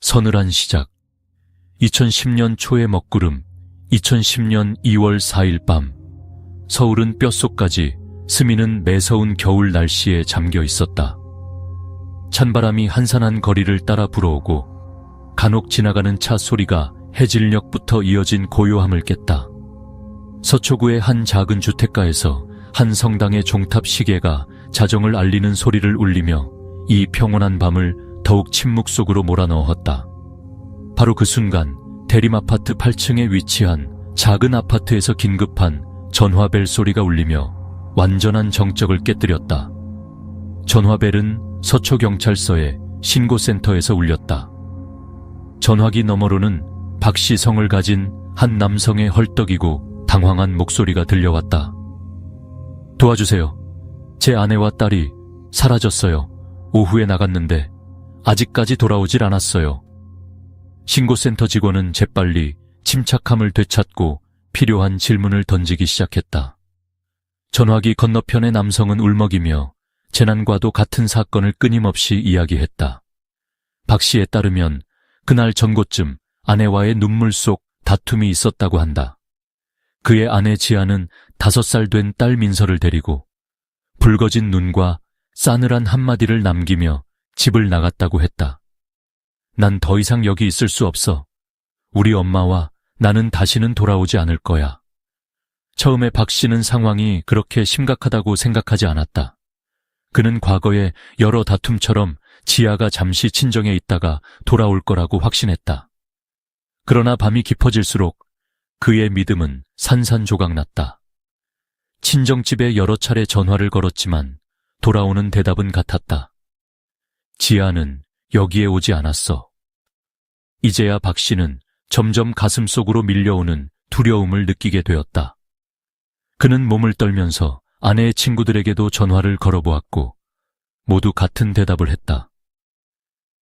서늘한 시작. 2010년 초의 먹구름, 2010년 2월 4일 밤. 서울은 뼛속까지, 스미는 매서운 겨울 날씨에 잠겨 있었다. 찬바람이 한산한 거리를 따라 불어오고 간혹 지나가는 차 소리가 해질녘부터 이어진 고요함을 깼다. 서초구의 한 작은 주택가에서 한 성당의 종탑 시계가 자정을 알리는 소리를 울리며 이 평온한 밤을 더욱 침묵 속으로 몰아넣었다. 바로 그 순간 대림아파트 8층에 위치한 작은 아파트에서 긴급한 전화벨 소리가 울리며 완전한 정적을 깨뜨렸다. 전화벨은 서초경찰서의 신고센터에서 울렸다. 전화기 너머로는 박씨 성을 가진 한 남성의 헐떡이고 당황한 목소리가 들려왔다. 도와주세요. 제 아내와 딸이 사라졌어요. 오후에 나갔는데 아직까지 돌아오질 않았어요. 신고센터 직원은 재빨리 침착함을 되찾고 필요한 질문을 던지기 시작했다. 전화기 건너편의 남성은 울먹이며 재난과도 같은 사건을 끊임없이 이야기했다. 박 씨에 따르면 그날 전고쯤 아내와의 눈물 속 다툼이 있었다고 한다. 그의 아내 지아는 5살 된 딸 민서를 데리고 붉어진 눈과 싸늘한 한마디를 남기며 집을 나갔다고 했다. 난 더 이상 여기 있을 수 없어. 우리 엄마와 나는 다시는 돌아오지 않을 거야. 처음에 박 씨는 상황이 그렇게 심각하다고 생각하지 않았다. 그는 과거에 여러 다툼처럼 지아가 잠시 친정에 있다가 돌아올 거라고 확신했다. 그러나 밤이 깊어질수록 그의 믿음은 산산조각났다. 친정집에 여러 차례 전화를 걸었지만 돌아오는 대답은 같았다. 지아는 여기에 오지 않았어. 이제야 박 씨는 점점 가슴속으로 밀려오는 두려움을 느끼게 되었다. 그는 몸을 떨면서 아내의 친구들에게도 전화를 걸어보았고 모두 같은 대답을 했다.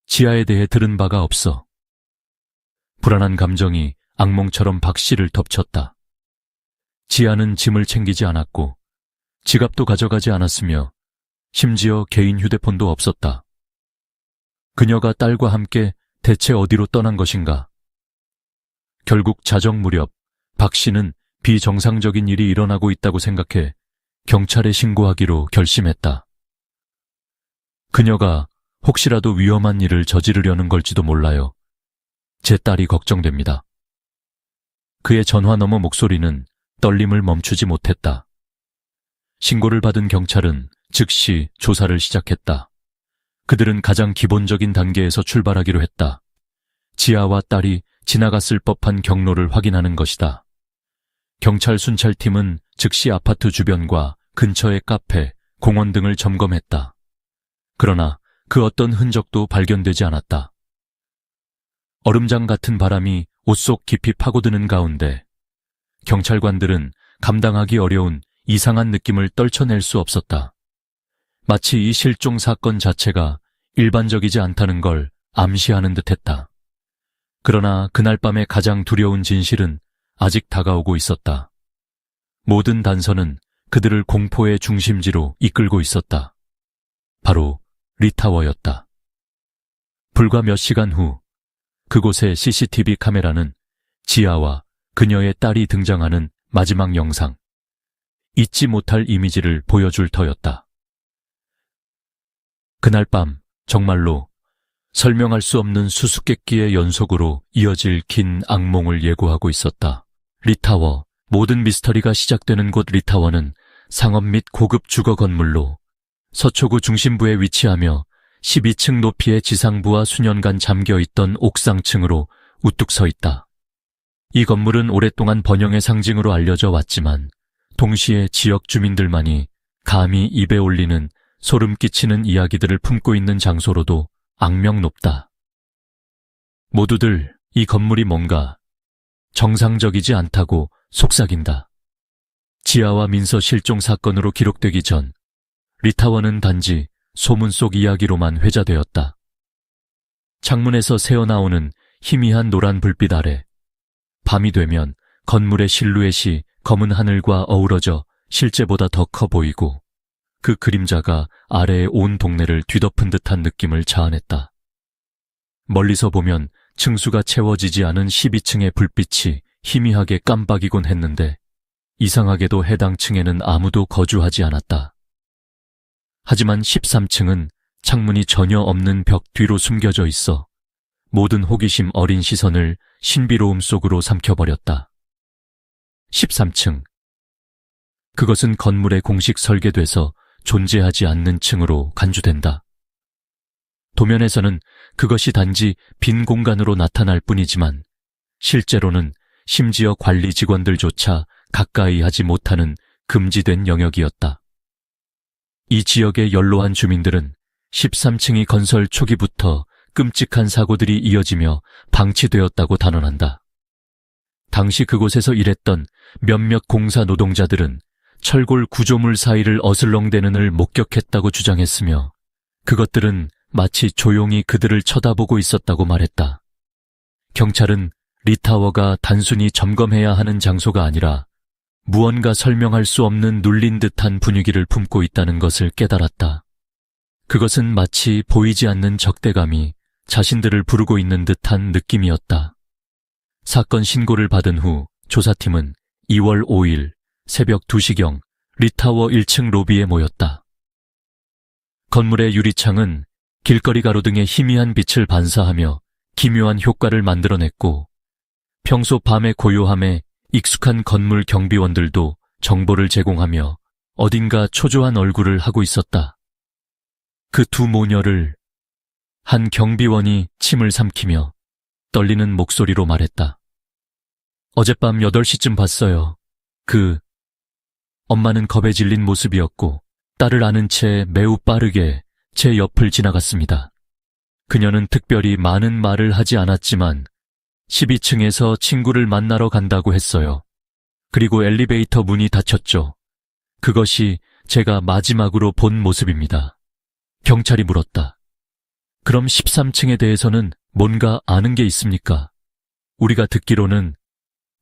지아에 대해 들은 바가 없어. 불안한 감정이 악몽처럼 박 씨를 덮쳤다. 지아는 짐을 챙기지 않았고 지갑도 가져가지 않았으며 심지어 개인 휴대폰도 없었다. 그녀가 딸과 함께 대체 어디로 떠난 것인가? 결국 자정 무렵 박 씨는 비정상적인 일이 일어나고 있다고 생각해 경찰에 신고하기로 결심했다. 그녀가 혹시라도 위험한 일을 저지르려는 걸지도 몰라요. 제 딸이 걱정됩니다. 그의 전화 너머 목소리는 떨림을 멈추지 못했다. 신고를 받은 경찰은 즉시 조사를 시작했다. 그들은 가장 기본적인 단계에서 출발하기로 했다. 지아와 딸이 지나갔을 법한 경로를 확인하는 것이다. 경찰 순찰팀은 즉시 아파트 주변과 근처의 카페, 공원 등을 점검했다. 그러나 그 어떤 흔적도 발견되지 않았다. 얼음장 같은 바람이 옷 속 깊이 파고드는 가운데 경찰관들은 감당하기 어려운 이상한 느낌을 떨쳐낼 수 없었다. 마치 이 실종 사건 자체가 일반적이지 않다는 걸 암시하는 듯했다. 그러나 그날 밤의 가장 두려운 진실은 아직 다가오고 있었다. 모든 단서는 그들을 공포의 중심지로 이끌고 있었다. 바로 리타워였다. 불과 몇 시간 후 그곳의 CCTV 카메라는 지아와 그녀의 딸이 등장하는 마지막 영상, 잊지 못할 이미지를 보여줄 터였다. 그날 밤 정말로 설명할 수 없는 수수께끼의 연속으로 이어질 긴 악몽을 예고하고 있었다. 리타워, 모든 미스터리가 시작되는 곳 리타워는 상업 및 고급 주거 건물로 서초구 중심부에 위치하며 12층 높이의 지상부와 수년간 잠겨있던 옥상층으로 우뚝 서 있다. 이 건물은 오랫동안 번영의 상징으로 알려져 왔지만 동시에 지역 주민들만이 감히 입에 올리는 소름 끼치는 이야기들을 품고 있는 장소로도 악명 높다. 모두들 이 건물이 뭔가 정상적이지 않다고 속삭인다. 지아와 민서 실종 사건으로 기록되기 전 리타워는 단지 소문 속 이야기로만 회자되었다. 창문에서 새어나오는 희미한 노란 불빛 아래 밤이 되면 건물의 실루엣이 검은 하늘과 어우러져 실제보다 더 커 보이고 그 그림자가 아래의 온 동네를 뒤덮은 듯한 느낌을 자아냈다. 멀리서 보면 층수가 채워지지 않은 12층의 불빛이 희미하게 깜박이곤 했는데 이상하게도 해당 층에는 아무도 거주하지 않았다. 하지만 13층은 창문이 전혀 없는 벽 뒤로 숨겨져 있어 모든 호기심 어린 시선을 신비로움 속으로 삼켜버렸다. 13층. 그것은 건물에 공식 설계돼서 존재하지 않는 층으로 간주된다. 도면에서는 그것이 단지 빈 공간으로 나타날 뿐이지만 실제로는 심지어 관리 직원들조차 가까이 하지 못하는 금지된 영역이었다. 이 지역의 연로한 주민들은 13층이 건설 초기부터 끔찍한 사고들이 이어지며 방치되었다고 단언한다. 당시 그곳에서 일했던 몇몇 공사 노동자들은 철골 구조물 사이를 어슬렁대는 을 목격했다고 주장했으며 그것들은 마치 조용히 그들을 쳐다보고 있었다고 말했다. 경찰은 리타워가 단순히 점검해야 하는 장소가 아니라 무언가 설명할 수 없는 눌린 듯한 분위기를 품고 있다는 것을 깨달았다. 그것은 마치 보이지 않는 적대감이 자신들을 부르고 있는 듯한 느낌이었다. 사건 신고를 받은 후 조사팀은 2월 5일 새벽 2시경 리타워 1층 로비에 모였다. 건물의 유리창은 길거리 가로등의 희미한 빛을 반사하며 기묘한 효과를 만들어냈고 평소 밤의 고요함에 익숙한 건물 경비원들도 정보를 제공하며 어딘가 초조한 얼굴을 하고 있었다. 그 두 모녀를 한 경비원이 침을 삼키며 떨리는 목소리로 말했다. 어젯밤 8시쯤 봤어요. 엄마는 겁에 질린 모습이었고 딸을 안은 채 매우 빠르게 제 옆을 지나갔습니다. 그녀는 특별히 많은 말을 하지 않았지만 12층에서 친구를 만나러 간다고 했어요. 그리고 엘리베이터 문이 닫혔죠. 그것이 제가 마지막으로 본 모습입니다. 경찰이 물었다. 그럼 13층에 대해서는 뭔가 아는 게 있습니까? 우리가 듣기로는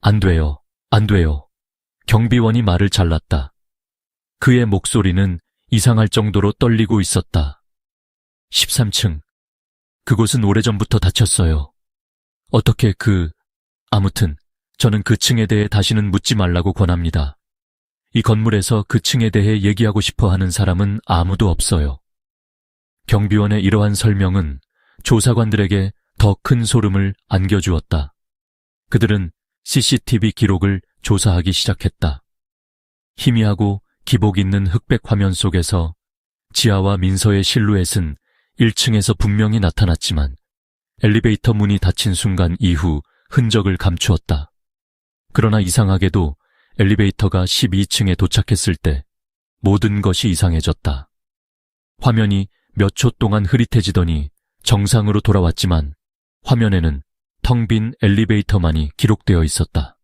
안 돼요. 경비원이 말을 잘랐다. 그의 목소리는 이상할 정도로 떨리고 있었다. 13층. 그곳은 오래전부터 닫혔어요. 어떻게 아무튼 저는 그 층에 대해 다시는 묻지 말라고 권합니다. 이 건물에서 그 층에 대해 얘기하고 싶어 하는 사람은 아무도 없어요. 경비원의 이러한 설명은 조사관들에게 더 큰 소름을 안겨주었다. 그들은 CCTV 기록을 조사하기 시작했다. 희미하고 기복 있는 흑백 화면 속에서 지하와 민서의 실루엣은 1층에서 분명히 나타났지만 엘리베이터 문이 닫힌 순간 이후 흔적을 감추었다. 그러나 이상하게도 엘리베이터가 12층에 도착했을 때 모든 것이 이상해졌다. 화면이 몇 초 동안 흐릿해지더니 정상으로 돌아왔지만 화면에는 텅 빈 엘리베이터만이 기록되어 있었다.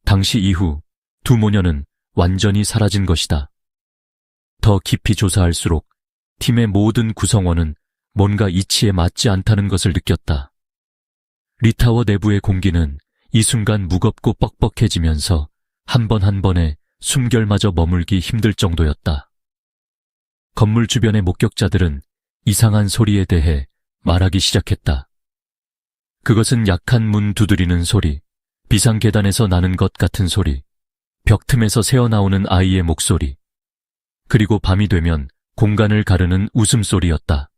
당시 이후 두 모녀는 완전히 사라진 것이다. 더 깊이 조사할수록 팀의 모든 구성원은 뭔가 이치에 맞지 않다는 것을 느꼈다. 리타워 내부의 공기는 이 순간 무겁고 뻑뻑해지면서 한 번 한 번에 숨결마저 머물기 힘들 정도였다. 건물 주변의 목격자들은 이상한 소리에 대해 말하기 시작했다. 그것은 약한 문 두드리는 소리, 비상계단에서 나는 것 같은 소리, 벽 틈에서 새어나오는 아이의 목소리, 그리고 밤이 되면 공간을 가르는 웃음소리였다.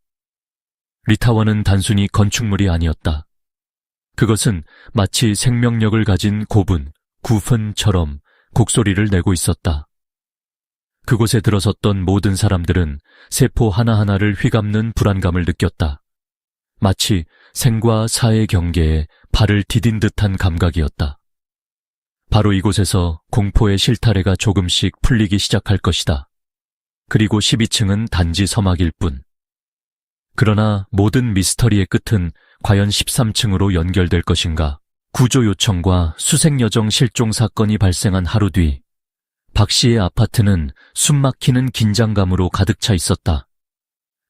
리타워는 단순히 건축물이 아니었다. 그것은 마치 생명력을 가진 고분, 구픈처럼 곡소리를 내고 있었다. 그곳에 들어섰던 모든 사람들은 세포 하나하나를 휘감는 불안감을 느꼈다. 마치 생과 사의 경계에 발을 디딘 듯한 감각이었다. 바로 이곳에서 공포의 실타래가 조금씩 풀리기 시작할 것이다. 그리고 12층은 단지 서막일 뿐. 그러나 모든 미스터리의 끝은 과연 13층으로 연결될 것인가? 구조 요청과 수색여정 실종 사건이 발생한 하루 뒤, 박 씨의 아파트는 숨막히는 긴장감으로 가득 차 있었다.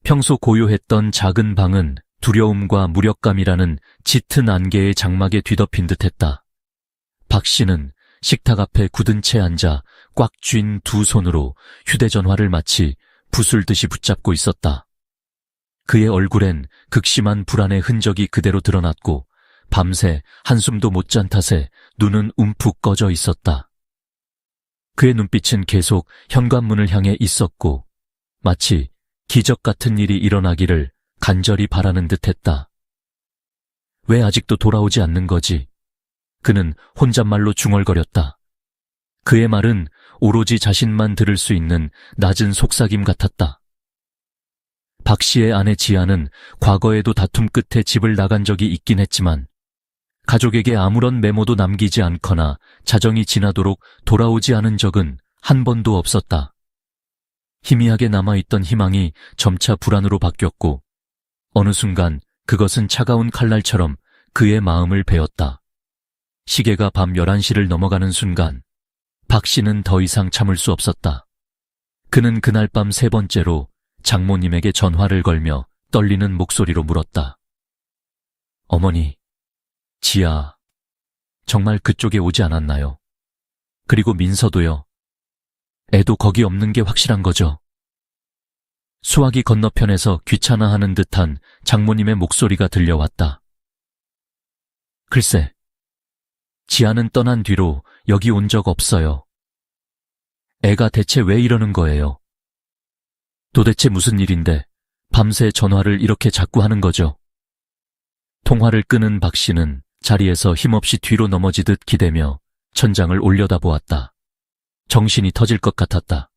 평소 고요했던 작은 방은 두려움과 무력감이라는 짙은 안개의 장막에 뒤덮인 듯했다. 박 씨는 식탁 앞에 굳은 채 앉아 꽉 쥔 두 손으로 휴대전화를 마치 부술듯이 붙잡고 있었다. 그의 얼굴엔 극심한 불안의 흔적이 그대로 드러났고 밤새 한숨도 못 잔 탓에 눈은 움푹 꺼져 있었다. 그의 눈빛은 계속 현관문을 향해 있었고 마치 기적 같은 일이 일어나기를 간절히 바라는 듯했다. 왜 아직도 돌아오지 않는 거지? 그는 혼잣말로 중얼거렸다. 그의 말은 오로지 자신만 들을 수 있는 낮은 속삭임 같았다. 박 씨의 아내 지아는 과거에도 다툼 끝에 집을 나간 적이 있긴 했지만 가족에게 아무런 메모도 남기지 않거나 자정이 지나도록 돌아오지 않은 적은 한 번도 없었다. 희미하게 남아있던 희망이 점차 불안으로 바뀌었고 어느 순간 그것은 차가운 칼날처럼 그의 마음을 베었다. 시계가 밤 11시를 넘어가는 순간 박 씨는 더 이상 참을 수 없었다. 그는 그날 밤 세 번째로 장모님에게 전화를 걸며 떨리는 목소리로 물었다. 어머니, 지아, 정말 그쪽에 오지 않았나요? 그리고 민서도요. 애도 거기 없는 게 확실한 거죠? 수화기 건너편에서 귀찮아하는 듯한 장모님의 목소리가 들려왔다. 글쎄, 지아는 떠난 뒤로 여기 온 적 없어요. 애가 대체 왜 이러는 거예요? 도대체 무슨 일인데 밤새 전화를 이렇게 자꾸 하는 거죠? 통화를 끊은 박 씨는 자리에서 힘없이 뒤로 넘어지듯 기대며 천장을 올려다보았다. 정신이 터질 것 같았다.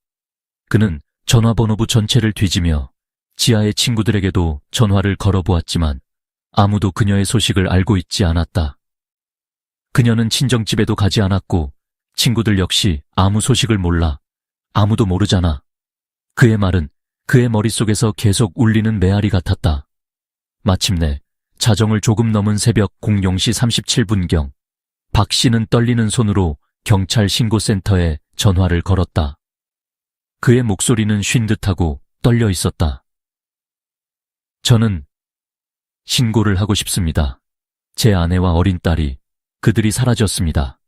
그는 전화번호부 전체를 뒤지며 지아의 친구들에게도 전화를 걸어보았지만 아무도 그녀의 소식을 알고 있지 않았다. 그녀는 친정집에도 가지 않았고 친구들 역시 아무 소식을 몰라. 아무도 모르잖아. 그의 말은 그의 머릿속에서 계속 울리는 메아리 같았다. 마침내 자정을 조금 넘은 새벽 00시 37분경 박 씨는 떨리는 손으로 경찰 신고센터에 전화를 걸었다. 그의 목소리는 쉰 듯하고 떨려 있었다. 저는 신고를 하고 싶습니다. 제 아내와 어린 딸이 그들이 사라졌습니다.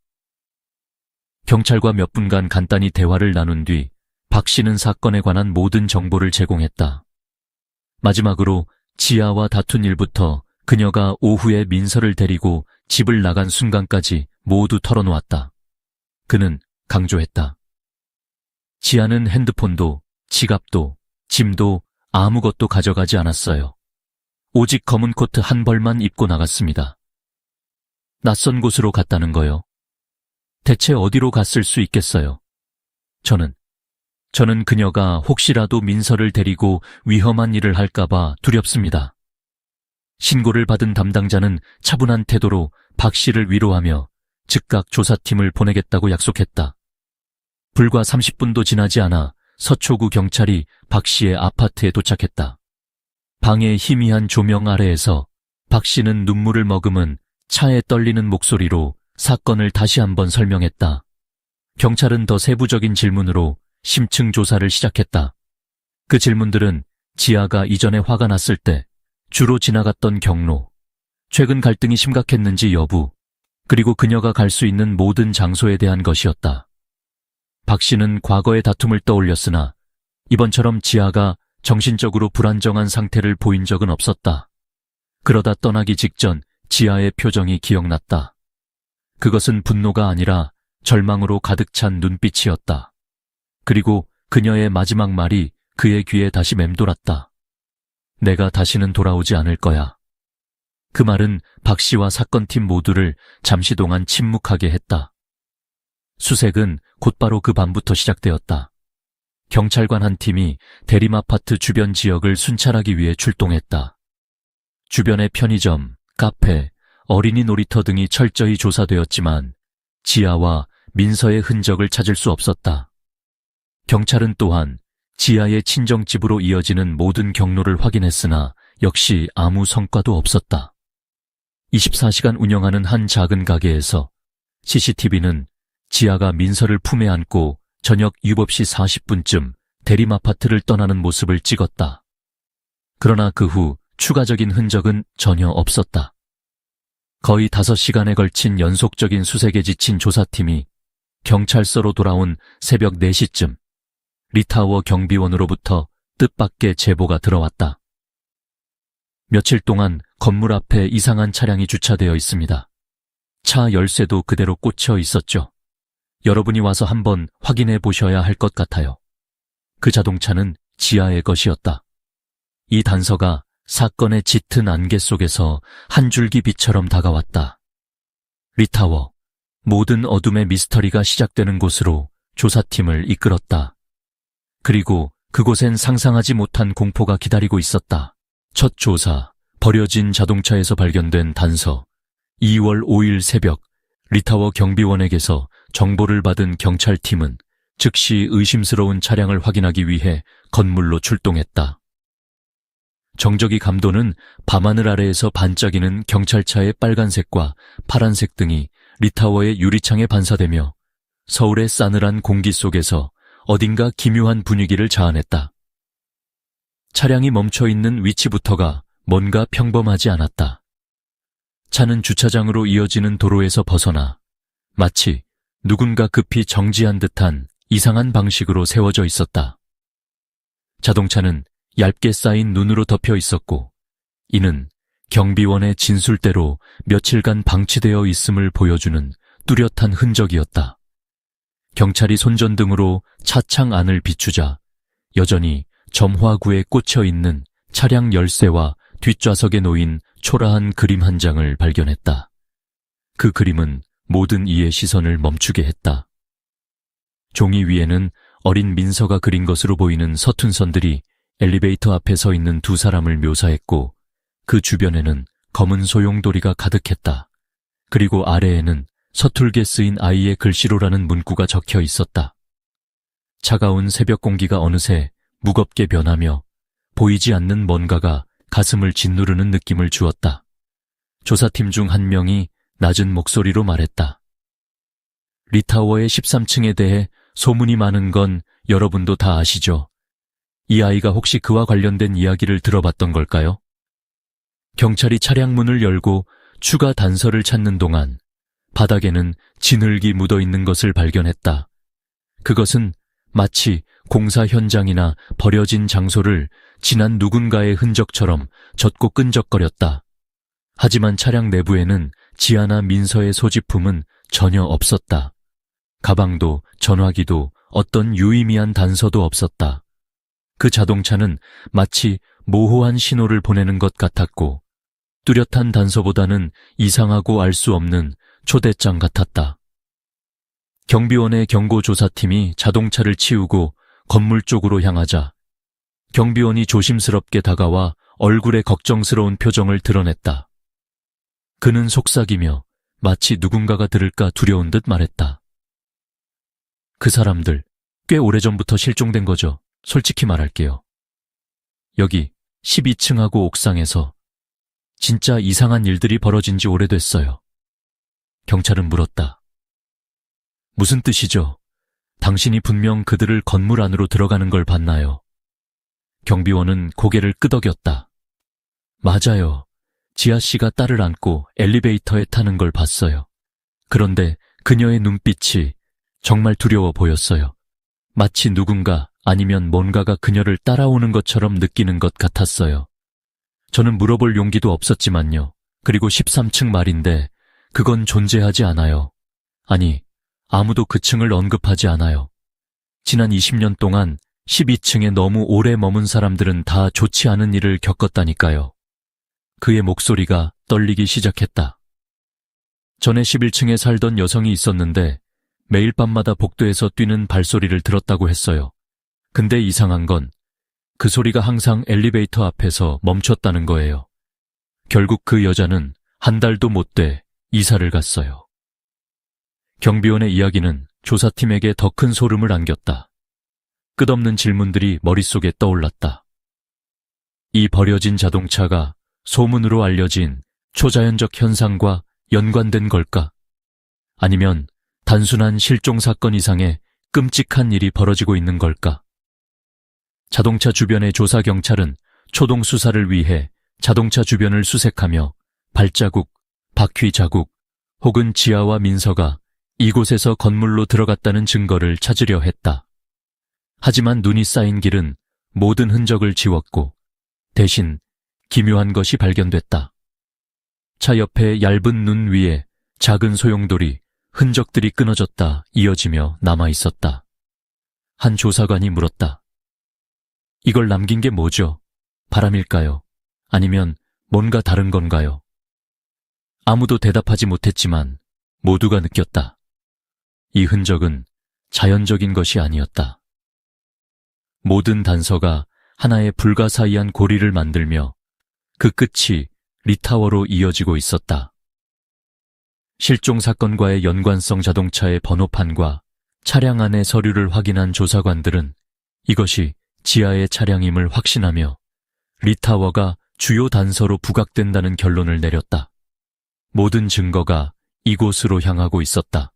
경찰과 몇 분간 간단히 대화를 나눈 뒤 박 씨는 사건에 관한 모든 정보를 제공했다. 마지막으로 지아와 다툰 일부터 그녀가 오후에 민서를 데리고 집을 나간 순간까지 모두 털어놓았다. 그는 강조했다. 지아는 핸드폰도, 지갑도, 짐도 아무것도 가져가지 않았어요. 오직 검은 코트 한 벌만 입고 나갔습니다. 낯선 곳으로 갔다는 거요. 대체 어디로 갔을 수 있겠어요? 저는 그녀가 혹시라도 민서를 데리고 위험한 일을 할까봐 두렵습니다. 신고를 받은 담당자는 차분한 태도로 박 씨를 위로하며 즉각 조사팀을 보내겠다고 약속했다. 불과 30분도 지나지 않아 서초구 경찰이 박 씨의 아파트에 도착했다. 방의 희미한 조명 아래에서 박 씨는 눈물을 머금은 차에 떨리는 목소리로 사건을 다시 한번 설명했다. 경찰은 더 세부적인 질문으로 심층 조사를 시작했다. 그 질문들은 지아가 이전에 화가 났을 때 주로 지나갔던 경로, 최근 갈등이 심각했는지 여부, 그리고 그녀가 갈 수 있는 모든 장소에 대한 것이었다. 박 씨는 과거의 다툼을 떠올렸으나 이번처럼 지아가 정신적으로 불안정한 상태를 보인 적은 없었다. 그러다 떠나기 직전 지아의 표정이 기억났다. 그것은 분노가 아니라 절망으로 가득 찬 눈빛이었다. 그리고 그녀의 마지막 말이 그의 귀에 다시 맴돌았다. 내가 다시는 돌아오지 않을 거야. 그 말은 박 씨와 사건팀 모두를 잠시 동안 침묵하게 했다. 수색은 곧바로 그 밤부터 시작되었다. 경찰관 한 팀이 대림아파트 주변 지역을 순찰하기 위해 출동했다. 주변의 편의점, 카페, 어린이 놀이터 등이 철저히 조사되었지만 지아와 민서의 흔적을 찾을 수 없었다. 경찰은 또한 지아의 친정집으로 이어지는 모든 경로를 확인했으나 역시 아무 성과도 없었다. 24시간 운영하는 한 작은 가게에서 CCTV는 지아가 민서를 품에 안고 저녁 7시 40분쯤 대림아파트를 떠나는 모습을 찍었다. 그러나 그 후 추가적인 흔적은 전혀 없었다. 거의 5시간에 걸친 연속적인 수색에 지친 조사팀이 경찰서로 돌아온 새벽 4시쯤 리타워 경비원으로부터 뜻밖의 제보가 들어왔다. 며칠 동안 건물 앞에 이상한 차량이 주차되어 있습니다. 차 열쇠도 그대로 꽂혀 있었죠. 여러분이 와서 한번 확인해 보셔야 할 것 같아요. 그 자동차는 지하의 것이었다. 이 단서가 사건의 짙은 안개 속에서 한 줄기 빛처럼 다가왔다. 리타워, 모든 어둠의 미스터리가 시작되는 곳으로 조사팀을 이끌었다. 그리고 그곳엔 상상하지 못한 공포가 기다리고 있었다. 첫 조사, 버려진 자동차에서 발견된 단서. 2월 5일 새벽, 리타워 경비원에게서 정보를 받은 경찰팀은 즉시 의심스러운 차량을 확인하기 위해 건물로 출동했다. 정적이 감도는 밤하늘 아래에서 반짝이는 경찰차의 빨간색과 파란색 등이 리타워의 유리창에 반사되며 서울의 싸늘한 공기 속에서 어딘가 기묘한 분위기를 자아냈다. 차량이 멈춰있는 위치부터가 뭔가 평범하지 않았다. 차는 주차장으로 이어지는 도로에서 벗어나 마치 누군가 급히 정지한 듯한 이상한 방식으로 세워져 있었다. 자동차는 얇게 쌓인 눈으로 덮여 있었고 이는 경비원의 진술대로 며칠간 방치되어 있음을 보여주는 뚜렷한 흔적이었다. 경찰이 손전등으로 차창 안을 비추자 여전히 점화구에 꽂혀 있는 차량 열쇠와 뒷좌석에 놓인 초라한 그림 한 장을 발견했다. 그 그림은 모든 이의 시선을 멈추게 했다. 종이 위에는 어린 민서가 그린 것으로 보이는 서툰 선들이 엘리베이터 앞에 서 있는 두 사람을 묘사했고 그 주변에는 검은 소용돌이가 가득했다. 그리고 아래에는 서툴게 쓰인 아이의 글씨로라는 문구가 적혀 있었다. 차가운 새벽 공기가 어느새 무겁게 변하며 보이지 않는 뭔가가 가슴을 짓누르는 느낌을 주었다. 조사팀 중 한 명이 낮은 목소리로 말했다. 리타워의 13층에 대해 소문이 많은 건 여러분도 다 아시죠? 이 아이가 혹시 그와 관련된 이야기를 들어봤던 걸까요? 경찰이 차량 문을 열고 추가 단서를 찾는 동안 바닥에는 진흙이 묻어 있는 것을 발견했다. 그것은 마치 공사 현장이나 버려진 장소를 지난 누군가의 흔적처럼 젖고 끈적거렸다. 하지만 차량 내부에는 지아나 민서의 소지품은 전혀 없었다. 가방도 전화기도 어떤 유의미한 단서도 없었다. 그 자동차는 마치 모호한 신호를 보내는 것 같았고 뚜렷한 단서보다는 이상하고 알 수 없는 초대장 같았다. 경비원의 경고조사팀이 자동차를 치우고 건물 쪽으로 향하자 경비원이 조심스럽게 다가와 얼굴에 걱정스러운 표정을 드러냈다. 그는 속삭이며 마치 누군가가 들을까 두려운 듯 말했다. 그 사람들 꽤 오래전부터 실종된 거죠. 솔직히 말할게요. 여기 12층하고 옥상에서 진짜 이상한 일들이 벌어진 지 오래됐어요. 경찰은 물었다. 무슨 뜻이죠? 당신이 분명 그들을 건물 안으로 들어가는 걸 봤나요? 경비원은 고개를 끄덕였다. 맞아요. 지아 씨가 딸을 안고 엘리베이터에 타는 걸 봤어요. 그런데 그녀의 눈빛이 정말 두려워 보였어요. 마치 누군가 아니면 뭔가가 그녀를 따라오는 것처럼 느끼는 것 같았어요. 저는 물어볼 용기도 없었지만요. 그리고 13층 말인데 그건 존재하지 않아요. 아니, 아무도 그 층을 언급하지 않아요. 지난 20년 동안 12층에 너무 오래 머문 사람들은 다 좋지 않은 일을 겪었다니까요. 그의 목소리가 떨리기 시작했다. 전에 11층에 살던 여성이 있었는데 매일 밤마다 복도에서 뛰는 발소리를 들었다고 했어요. 근데 이상한 건 그 소리가 항상 엘리베이터 앞에서 멈췄다는 거예요. 결국 그 여자는 한 달도 못 돼 이사를 갔어요. 경비원의 이야기는 조사팀에게 더 큰 소름을 안겼다. 끝없는 질문들이 머릿속에 떠올랐다. 이 버려진 자동차가 소문으로 알려진 초자연적 현상과 연관된 걸까? 아니면 단순한 실종 사건 이상의 끔찍한 일이 벌어지고 있는 걸까? 자동차 주변의 조사 경찰은 초동 수사를 위해 자동차 주변을 수색하며 발자국, 바퀴 자국 혹은 지아와 민서가 이곳에서 건물로 들어갔다는 증거를 찾으려 했다. 하지만 눈이 쌓인 길은 모든 흔적을 지웠고 대신 기묘한 것이 발견됐다. 차 옆에 얇은 눈 위에 작은 소용돌이, 흔적들이 끊어졌다 이어지며 남아 있었다. 한 조사관이 물었다. 이걸 남긴 게 뭐죠? 바람일까요? 아니면 뭔가 다른 건가요? 아무도 대답하지 못했지만 모두가 느꼈다. 이 흔적은 자연적인 것이 아니었다. 모든 단서가 하나의 불가사의한 고리를 만들며 그 끝이 리타워로 이어지고 있었다. 실종 사건과의 연관성 자동차의 번호판과 차량 안의 서류를 확인한 조사관들은 이것이 지하의 차량임을 확신하며 리타워가 주요 단서로 부각된다는 결론을 내렸다. 모든 증거가 이곳으로 향하고 있었다.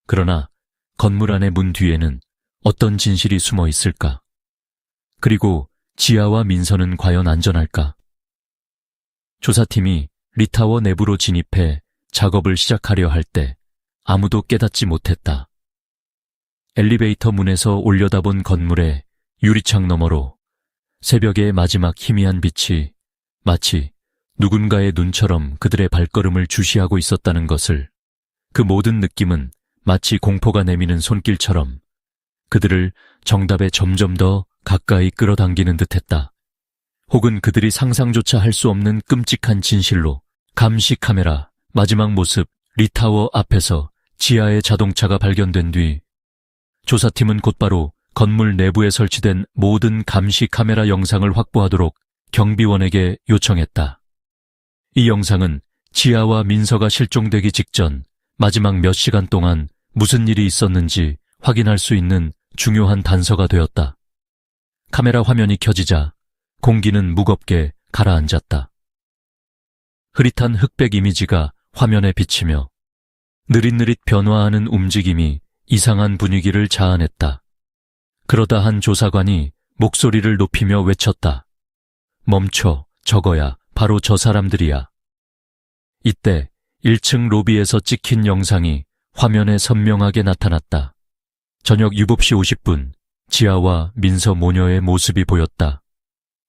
그러나 건물 안의 문 뒤에는 어떤 진실이 숨어 있을까? 그리고 지하와 민서는 과연 안전할까? 조사팀이 리타워 내부로 진입해 작업을 시작하려 할 때 아무도 깨닫지 못했다. 엘리베이터 문에서 올려다본 건물의 유리창 너머로 새벽의 마지막 희미한 빛이 마치 누군가의 눈처럼 그들의 발걸음을 주시하고 있었다는 것을, 그 모든 느낌은 마치 공포가 내미는 손길처럼 그들을 정답에 점점 더 가까이 끌어당기는 듯했다. 혹은 그들이 상상조차 할 수 없는 끔찍한 진실로 감시 카메라 마지막 모습 리타워 앞에서 지하의 자동차가 발견된 뒤 조사팀은 곧바로 건물 내부에 설치된 모든 감시 카메라 영상을 확보하도록 경비원에게 요청했다. 이 영상은 지하와 민서가 실종되기 직전 마지막 몇 시간 동안 무슨 일이 있었는지 확인할 수 있는 중요한 단서가 되었다. 카메라 화면이 켜지자 공기는 무겁게 가라앉았다. 흐릿한 흑백 이미지가 화면에 비치며 느릿느릿 변화하는 움직임이 이상한 분위기를 자아냈다. 그러다 한 조사관이 목소리를 높이며 외쳤다. 멈춰, 저거야, 바로 저 사람들이야. 이때 1층 로비에서 찍힌 영상이 화면에 선명하게 나타났다. 저녁 7시 50분, 지아와 민서 모녀의 모습이 보였다.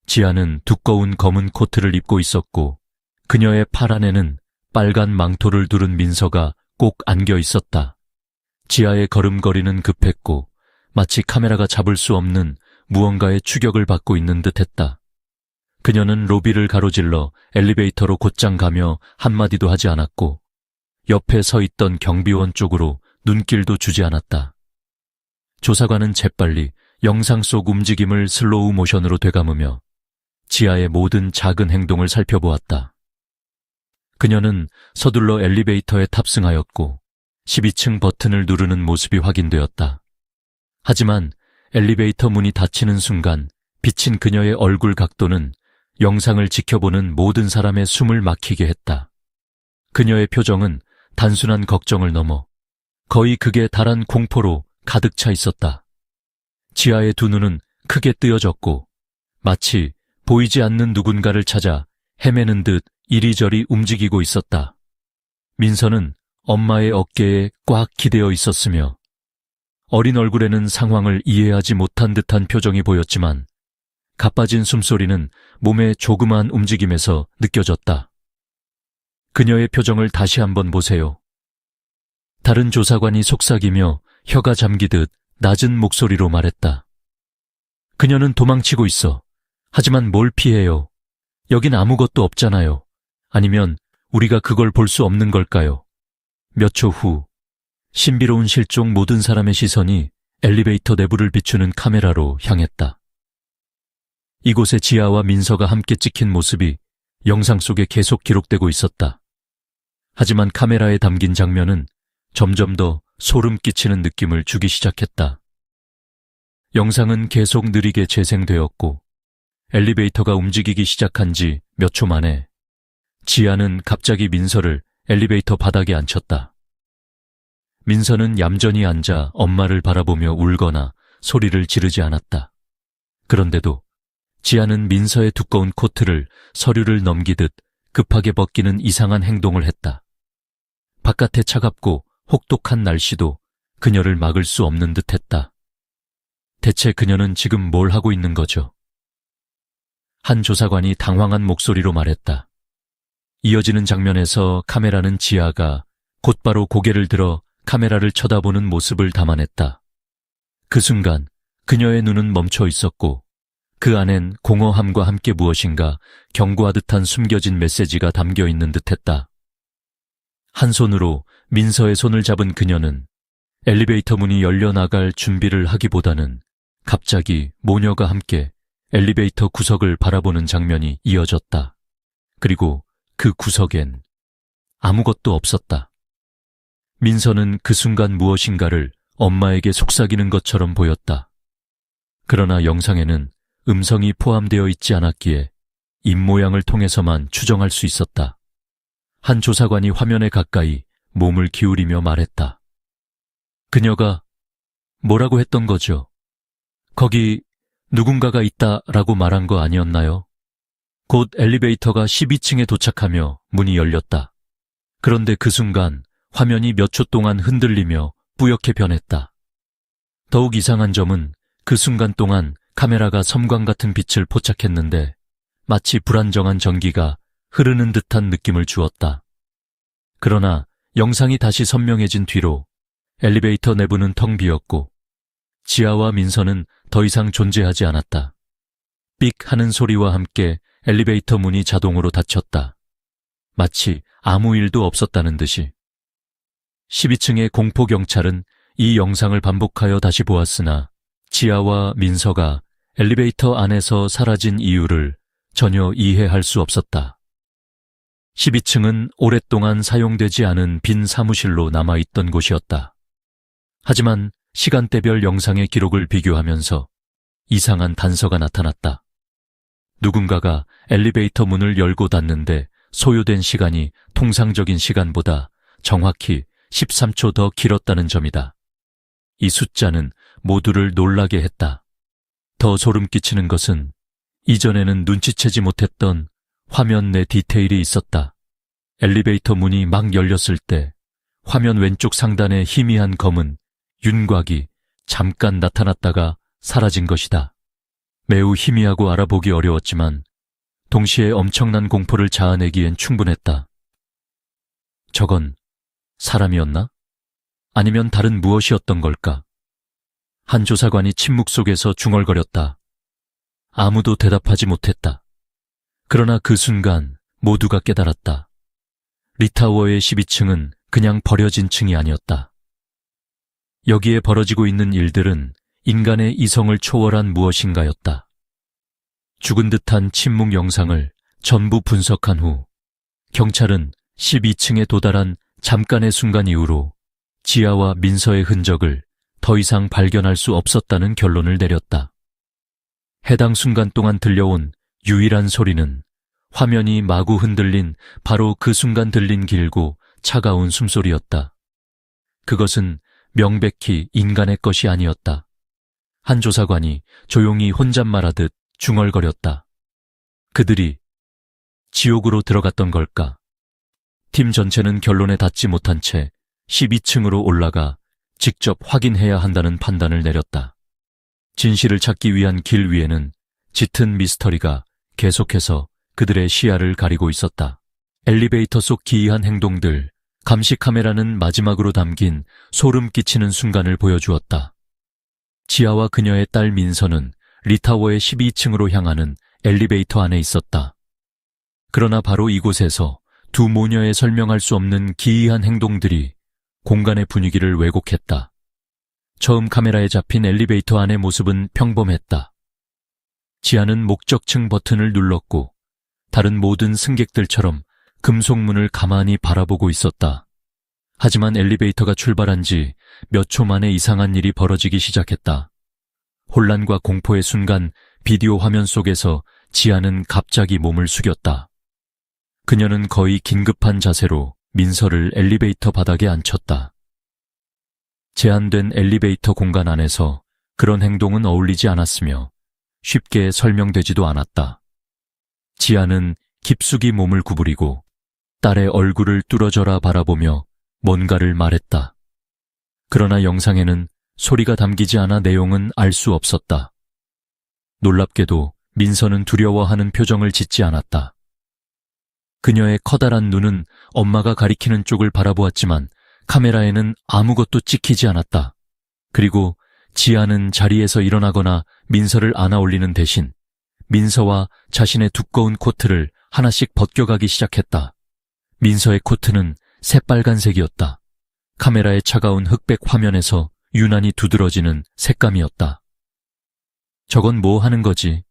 지아는 두꺼운 검은 코트를 입고 있었고 그녀의 팔 안에는 빨간 망토를 두른 민서가 꼭 안겨 있었다. 지아의 걸음걸이는 급했고 마치 카메라가 잡을 수 없는 무언가의 추격을 받고 있는 듯했다. 그녀는 로비를 가로질러 엘리베이터로 곧장 가며 한마디도 하지 않았고 옆에 서 있던 경비원 쪽으로 눈길도 주지 않았다. 조사관은 재빨리 영상 속 움직임을 슬로우 모션으로 되감으며 지하의 모든 작은 행동을 살펴보았다. 그녀는 서둘러 엘리베이터에 탑승하였고 12층 버튼을 누르는 모습이 확인되었다. 하지만 엘리베이터 문이 닫히는 순간 비친 그녀의 얼굴 각도는 영상을 지켜보는 모든 사람의 숨을 막히게 했다. 그녀의 표정은 단순한 걱정을 넘어 거의 극에 달한 공포로 가득 차 있었다. 지하의 두 눈은 크게 뜨여졌고 마치 보이지 않는 누군가를 찾아 헤매는 듯 이리저리 움직이고 있었다. 민서는 엄마의 어깨에 꽉 기대어 있었으며 어린 얼굴에는 상황을 이해하지 못한 듯한 표정이 보였지만 가빠진 숨소리는 몸의 조그마한 움직임에서 느껴졌다. 그녀의 표정을 다시 한번 보세요. 다른 조사관이 속삭이며 혀가 잠기듯 낮은 목소리로 말했다. 그녀는 도망치고 있어. 하지만 뭘 피해요? 여긴 아무것도 없잖아요. 아니면 우리가 그걸 볼 수 없는 걸까요? 몇 초 후 신비로운 실종 모든 사람의 시선이 엘리베이터 내부를 비추는 카메라로 향했다. 이곳에 지아와 민서가 함께 찍힌 모습이 영상 속에 계속 기록되고 있었다. 하지만 카메라에 담긴 장면은 점점 더 소름 끼치는 느낌을 주기 시작했다. 영상은 계속 느리게 재생되었고 엘리베이터가 움직이기 시작한 지 몇 초 만에 지아는 갑자기 민서를 엘리베이터 바닥에 앉혔다. 민서는 얌전히 앉아 엄마를 바라보며 울거나 소리를 지르지 않았다. 그런데도 지아는 민서의 두꺼운 코트를 서류를 넘기듯 급하게 벗기는 이상한 행동을 했다. 바깥의 차갑고 혹독한 날씨도 그녀를 막을 수 없는 듯했다. 대체 그녀는 지금 뭘 하고 있는 거죠? 한 조사관이 당황한 목소리로 말했다. 이어지는 장면에서 카메라는 지아가 곧바로 고개를 들어 카메라를 쳐다보는 모습을 담아냈다. 그 순간 그녀의 눈은 멈춰 있었고 그 안엔 공허함과 함께 무엇인가 경고하듯한 숨겨진 메시지가 담겨 있는 듯했다. 한 손으로 민서의 손을 잡은 그녀는 엘리베이터 문이 열려나갈 준비를 하기보다는 갑자기 모녀가 함께 엘리베이터 구석을 바라보는 장면이 이어졌다. 그리고 그 구석엔 아무것도 없었다. 민서는 그 순간 무엇인가를 엄마에게 속삭이는 것처럼 보였다. 그러나 영상에는 음성이 포함되어 있지 않았기에 입모양을 통해서만 추정할 수 있었다. 한 조사관이 화면에 가까이 몸을 기울이며 말했다. 그녀가 뭐라고 했던 거죠? 거기 누군가가 있다라고 말한 거 아니었나요? 곧 엘리베이터가 12층에 도착하며 문이 열렸다. 그런데 그 순간 화면이 몇 초 동안 흔들리며 뿌옇게 변했다. 더욱 이상한 점은 그 순간 동안 카메라가 섬광 같은 빛을 포착했는데 마치 불안정한 전기가 흐르는 듯한 느낌을 주었다. 그러나 영상이 다시 선명해진 뒤로 엘리베이터 내부는 텅 비었고 지아와 민서는 더 이상 존재하지 않았다. 삑 하는 소리와 함께 엘리베이터 문이 자동으로 닫혔다. 마치 아무 일도 없었다는 듯이. 12층의 공포경찰은 이 영상을 반복하여 다시 보았으나 지아와 민서가 엘리베이터 안에서 사라진 이유를 전혀 이해할 수 없었다. 12층은 오랫동안 사용되지 않은 빈 사무실로 남아있던 곳이었다. 하지만 시간대별 영상의 기록을 비교하면서 이상한 단서가 나타났다. 누군가가 엘리베이터 문을 열고 닫는데 소요된 시간이 통상적인 시간보다 정확히 13초 더 길었다는 점이다. 이 숫자는 모두를 놀라게 했다. 더 소름 끼치는 것은 이전에는 눈치채지 못했던 화면 내 디테일이 있었다. 엘리베이터 문이 막 열렸을 때 화면 왼쪽 상단의 희미한 검은 윤곽이 잠깐 나타났다가 사라진 것이다. 매우 희미하고 알아보기 어려웠지만 동시에 엄청난 공포를 자아내기엔 충분했다. 저건 사람이었나? 아니면 다른 무엇이었던 걸까? 한 조사관이 침묵 속에서 중얼거렸다. 아무도 대답하지 못했다. 그러나 그 순간 모두가 깨달았다. 리타워의 12층은 그냥 버려진 층이 아니었다. 여기에 벌어지고 있는 일들은 인간의 이성을 초월한 무엇인가였다. 죽은 듯한 침묵 영상을 전부 분석한 후 경찰은 12층에 도달한 잠깐의 순간 이후로 지아와 민서의 흔적을 더 이상 발견할 수 없었다는 결론을 내렸다. 해당 순간 동안 들려온 유일한 소리는 화면이 마구 흔들린 바로 그 순간 들린 길고 차가운 숨소리였다. 그것은 명백히 인간의 것이 아니었다. 한 조사관이 조용히 혼잣말하듯 중얼거렸다. 그들이 지옥으로 들어갔던 걸까? 팀 전체는 결론에 닿지 못한 채 12층으로 올라가 직접 확인해야 한다는 판단을 내렸다. 진실을 찾기 위한 길 위에는 짙은 미스터리가 계속해서 그들의 시야를 가리고 있었다. 엘리베이터 속 기이한 행동들, 감시 카메라는 마지막으로 담긴 소름 끼치는 순간을 보여주었다. 지아와 그녀의 딸 민서는 리타워의 12층으로 향하는 엘리베이터 안에 있었다. 그러나 바로 이곳에서 두 모녀의 설명할 수 없는 기이한 행동들이 공간의 분위기를 왜곡했다. 처음 카메라에 잡힌 엘리베이터 안의 모습은 평범했다. 지아는 목적층 버튼을 눌렀고 다른 모든 승객들처럼 금속문을 가만히 바라보고 있었다. 하지만 엘리베이터가 출발한 지 몇 초 만에 이상한 일이 벌어지기 시작했다. 혼란과 공포의 순간 비디오 화면 속에서 지아는 갑자기 몸을 숙였다. 그녀는 거의 긴급한 자세로 민서를 엘리베이터 바닥에 앉혔다. 제한된 엘리베이터 공간 안에서 그런 행동은 어울리지 않았으며 쉽게 설명되지도 않았다. 지아는 깊숙이 몸을 구부리고 딸의 얼굴을 뚫어져라 바라보며 뭔가를 말했다. 그러나 영상에는 소리가 담기지 않아 내용은 알 수 없었다. 놀랍게도 민서는 두려워하는 표정을 짓지 않았다. 그녀의 커다란 눈은 엄마가 가리키는 쪽을 바라보았지만 카메라에는 아무것도 찍히지 않았다. 그리고 지아는 자리에서 일어나거나 민서를 안아올리는 대신 민서와 자신의 두꺼운 코트를 하나씩 벗겨가기 시작했다. 민서의 코트는 새빨간색이었다. 카메라의 차가운 흑백 화면에서 유난히 두드러지는 색감이었다. 저건 뭐 하는 거지?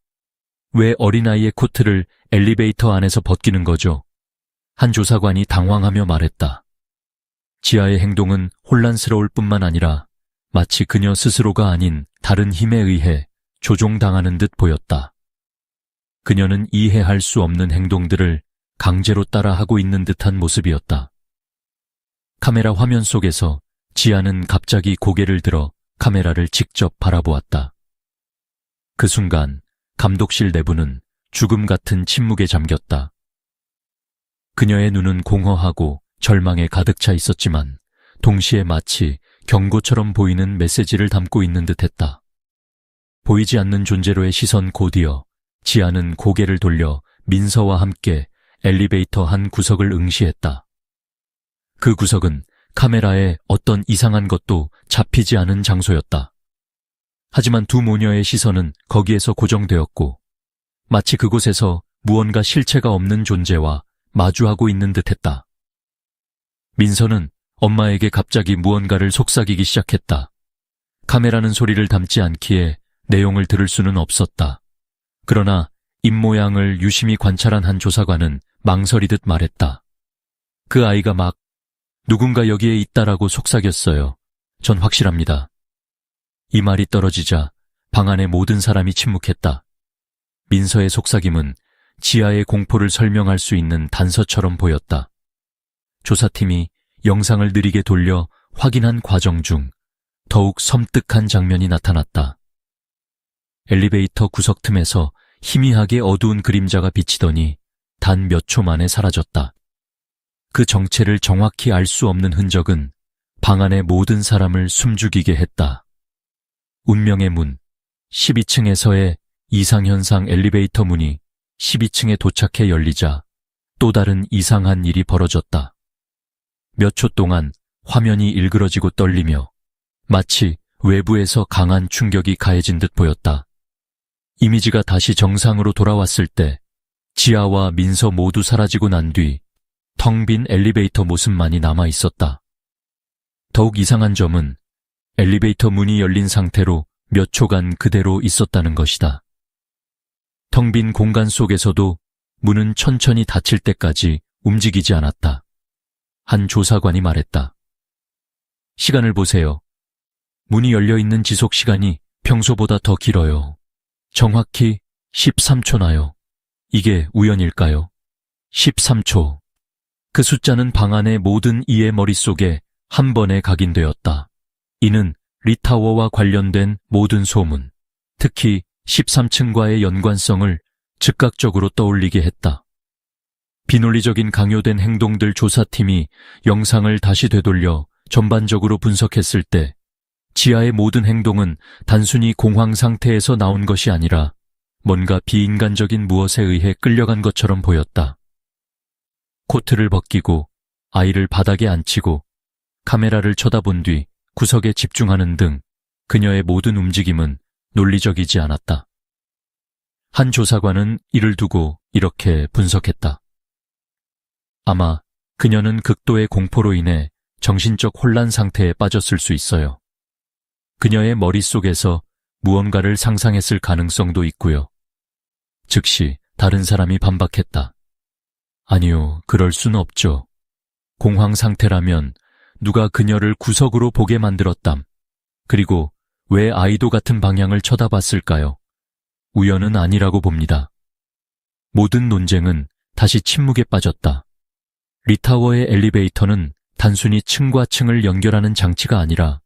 왜 어린아이의 코트를 엘리베이터 안에서 벗기는 거죠? 한 조사관이 당황하며 말했다. 지아의 행동은 혼란스러울 뿐만 아니라 마치 그녀 스스로가 아닌 다른 힘에 의해 조종당하는 듯 보였다. 그녀는 이해할 수 없는 행동들을 강제로 따라하고 있는 듯한 모습이었다. 카메라 화면 속에서 지아는 갑자기 고개를 들어 카메라를 직접 바라보았다. 그 순간 감독실 내부는 죽음 같은 침묵에 잠겼다. 그녀의 눈은 공허하고 절망에 가득 차 있었지만 동시에 마치 경고처럼 보이는 메시지를 담고 있는 듯했다. 보이지 않는 존재로의 시선 곧이어 지아는 고개를 돌려 민서와 함께 엘리베이터 한 구석을 응시했다. 그 구석은 카메라에 어떤 이상한 것도 잡히지 않은 장소였다. 하지만 두 모녀의 시선은 거기에서 고정되었고 마치 그곳에서 무언가 실체가 없는 존재와 마주하고 있는 듯했다. 민서는 엄마에게 갑자기 무언가를 속삭이기 시작했다. 카메라는 소리를 담지 않기에 내용을 들을 수는 없었다. 그러나 입모양을 유심히 관찰한 한 조사관은 망설이듯 말했다. 그 아이가 막 누군가 여기에 있다라고 속삭였어요. 전 확실합니다. 이 말이 떨어지자 방 안의 모든 사람이 침묵했다. 민서의 속삭임은 지아의 공포를 설명할 수 있는 단서처럼 보였다. 조사팀이 영상을 느리게 돌려 확인한 과정 중 더욱 섬뜩한 장면이 나타났다. 엘리베이터 구석 틈에서 희미하게 어두운 그림자가 비치더니 단 몇 초 만에 사라졌다. 그 정체를 정확히 알 수 없는 흔적은 방 안의 모든 사람을 숨죽이게 했다. 운명의 문, 12층에서의 이상현상 엘리베이터 문이 12층에 도착해 열리자 또 다른 이상한 일이 벌어졌다. 몇 초 동안 화면이 일그러지고 떨리며 마치 외부에서 강한 충격이 가해진 듯 보였다. 이미지가 다시 정상으로 돌아왔을 때 지아와 민서 모두 사라지고 난 뒤 텅 빈 엘리베이터 모습만이 남아 있었다. 더욱 이상한 점은 엘리베이터 문이 열린 상태로 몇 초간 그대로 있었다는 것이다. 텅 빈 공간 속에서도 문은 천천히 닫힐 때까지 움직이지 않았다. 한 조사관이 말했다. 시간을 보세요. 문이 열려있는 지속 시간이 평소보다 더 길어요. 정확히 13초 나요. 이게 우연일까요? 13초. 그 숫자는 방 안의 모든 이의 머릿속에 한 번에 각인되었다. 이는 리타워와 관련된 모든 소문, 특히 13층과의 연관성을 즉각적으로 떠올리게 했다. 비논리적인 강요된 행동들 조사팀이 영상을 다시 되돌려 전반적으로 분석했을 때 지아의 모든 행동은 단순히 공황 상태에서 나온 것이 아니라 뭔가 비인간적인 무엇에 의해 끌려간 것처럼 보였다. 코트를 벗기고 아이를 바닥에 앉히고 카메라를 쳐다본 뒤 구석에 집중하는 등 그녀의 모든 움직임은 논리적이지 않았다. 한 조사관은 이를 두고 이렇게 분석했다. 아마 그녀는 극도의 공포로 인해 정신적 혼란 상태에 빠졌을 수 있어요. 그녀의 머릿속에서 무언가를 상상했을 가능성도 있고요. 즉시 다른 사람이 반박했다. 아니요, 그럴 수는 없죠. 공황 상태라면 누가 그녀를 구석으로 보게 만들었담. 그리고 왜 아이도 같은 방향을 쳐다봤을까요? 우연은 아니라고 봅니다. 모든 논쟁은 다시 침묵에 빠졌다. 리타워의 엘리베이터는 단순히 층과 층을 연결하는 장치가 아니라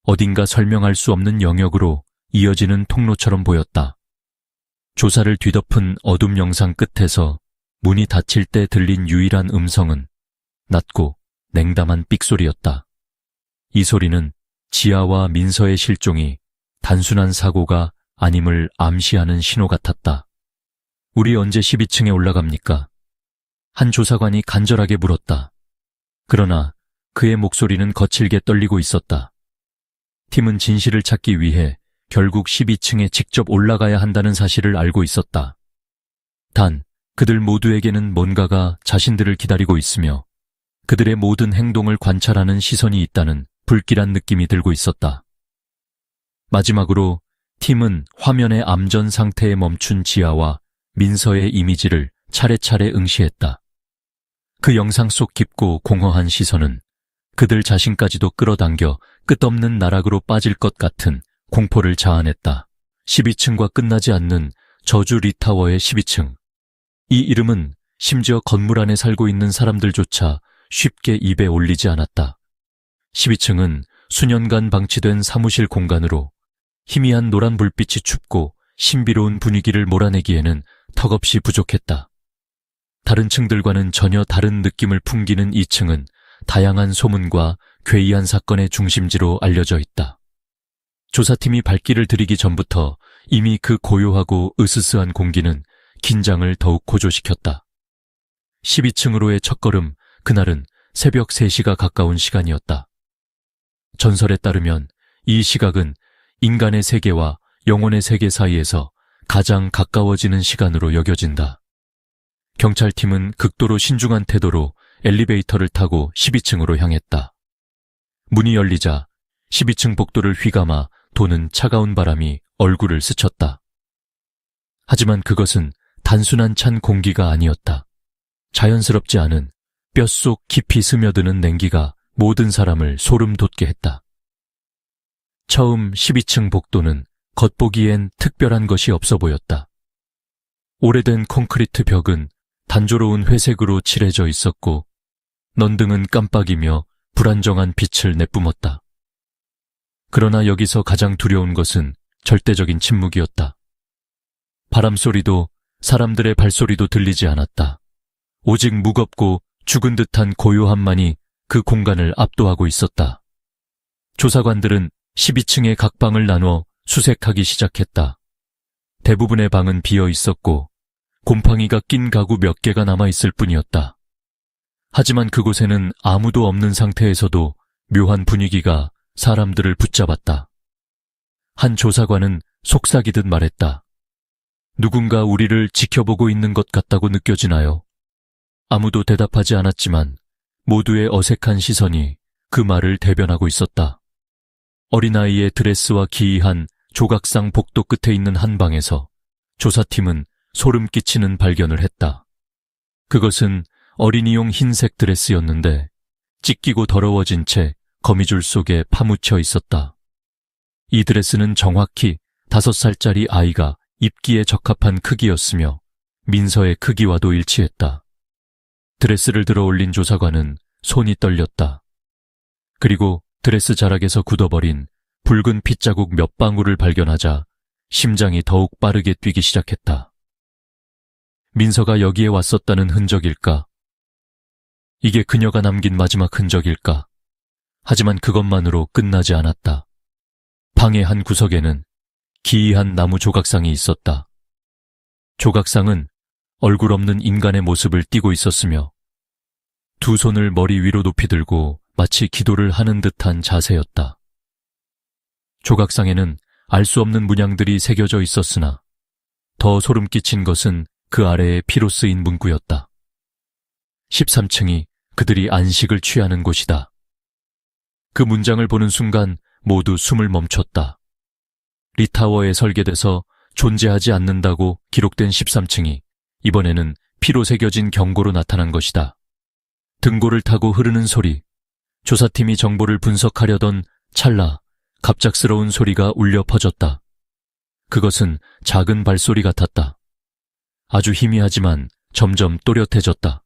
어딘가 설명할 수 없는 영역으로 이어지는 통로처럼 보였다. 조사를 뒤덮은 어둠 영상 끝에서 문이 닫힐 때 들린 유일한 음성은 낮고 냉담한 삑소리였다. 이 소리는 지아와 민서의 실종이 단순한 사고가 아님을 암시하는 신호 같았다. 우리 언제 12층에 올라갑니까? 한 조사관이 간절하게 물었다. 그러나 그의 목소리는 거칠게 떨리고 있었다. 팀은 진실을 찾기 위해 결국 12층에 직접 올라가야 한다는 사실을 알고 있었다. 단, 그들 모두에게는 뭔가가 자신들을 기다리고 있으며 그들의 모든 행동을 관찰하는 시선이 있다는 불길한 느낌이 들고 있었다. 마지막으로 팀은 화면의 암전 상태에 멈춘 지아와 민서의 이미지를 차례차례 응시했다. 그 영상 속 깊고 공허한 시선은 그들 자신까지도 끌어당겨 끝없는 나락으로 빠질 것 같은 공포를 자아냈다. 12층과 끝나지 않는 저주 리타워의 12층. 이 이름은 심지어 건물 안에 살고 있는 사람들조차 쉽게 입에 올리지 않았다. 12층은 수년간 방치된 사무실 공간으로 희미한 노란 불빛이 춥고 신비로운 분위기를 몰아내기에는 턱없이 부족했다. 다른 층들과는 전혀 다른 느낌을 풍기는 2층은 다양한 소문과 괴이한 사건의 중심지로 알려져 있다. 조사팀이 발길을 들이기 전부터 이미 그 고요하고 으스스한 공기는 긴장을 더욱 고조시켰다. 12층으로의 첫걸음, 그날은 새벽 3시가 가까운 시간이었다. 전설에 따르면 이 시각은 인간의 세계와 영혼의 세계 사이에서 가장 가까워지는 시간으로 여겨진다. 경찰팀은 극도로 신중한 태도로 엘리베이터를 타고 12층으로 향했다. 문이 열리자 12층 복도를 휘감아 도는 차가운 바람이 얼굴을 스쳤다. 하지만 그것은 단순한 찬 공기가 아니었다. 자연스럽지 않은 뼛속 깊이 스며드는 냉기가 모든 사람을 소름 돋게 했다. 처음 12층 복도는 겉보기엔 특별한 것이 없어 보였다. 오래된 콘크리트 벽은 단조로운 회색으로 칠해져 있었고 넌등은 깜빡이며 불안정한 빛을 내뿜었다. 그러나 여기서 가장 두려운 것은 절대적인 침묵이었다. 바람소리도 사람들의 발소리도 들리지 않았다. 오직 무겁고 죽은 듯한 고요함만이 그 공간을 압도하고 있었다. 조사관들은 12층의 각 방을 나눠 수색하기 시작했다. 대부분의 방은 비어 있었고 곰팡이가 낀 가구 몇 개가 남아있을 뿐이었다. 하지만 그곳에는 아무도 없는 상태에서도 묘한 분위기가 사람들을 붙잡았다. 한 조사관은 속삭이듯 말했다. 누군가 우리를 지켜보고 있는 것 같다고 느껴지나요? 아무도 대답하지 않았지만 모두의 어색한 시선이 그 말을 대변하고 있었다. 어린아이의 드레스와 기이한 조각상 복도 끝에 있는 한 방에서 조사팀은 소름 끼치는 발견을 했다. 그것은 어린이용 흰색 드레스였는데 찢기고 더러워진 채 거미줄 속에 파묻혀 있었다. 이 드레스는 정확히 5살짜리 아이가 입기에 적합한 크기였으며 민서의 크기와도 일치했다. 드레스를 들어 올린 조사관은 손이 떨렸다. 그리고 드레스 자락에서 굳어버린 붉은 핏자국 몇 방울을 발견하자 심장이 더욱 빠르게 뛰기 시작했다. 민서가 여기에 왔었다는 흔적일까? 이게 그녀가 남긴 마지막 흔적일까? 하지만 그것만으로 끝나지 않았다. 방의 한 구석에는 기이한 나무 조각상이 있었다. 조각상은 얼굴 없는 인간의 모습을 띠고 있었으며 두 손을 머리 위로 높이 들고 마치 기도를 하는 듯한 자세였다. 조각상에는 알 수 없는 문양들이 새겨져 있었으나 더 소름 끼친 것은 그 아래에 피로 쓰인 문구였다. 13층이 그들이 안식을 취하는 곳이다. 그 문장을 보는 순간 모두 숨을 멈췄다. 리타워에 설계돼서 존재하지 않는다고 기록된 13층이 이번에는 피로 새겨진 경고로 나타난 것이다. 등고를 타고 흐르는 소리, 조사팀이 정보를 분석하려던 찰나 갑작스러운 소리가 울려 퍼졌다. 그것은 작은 발소리 같았다. 아주 희미하지만 점점 또렷해졌다.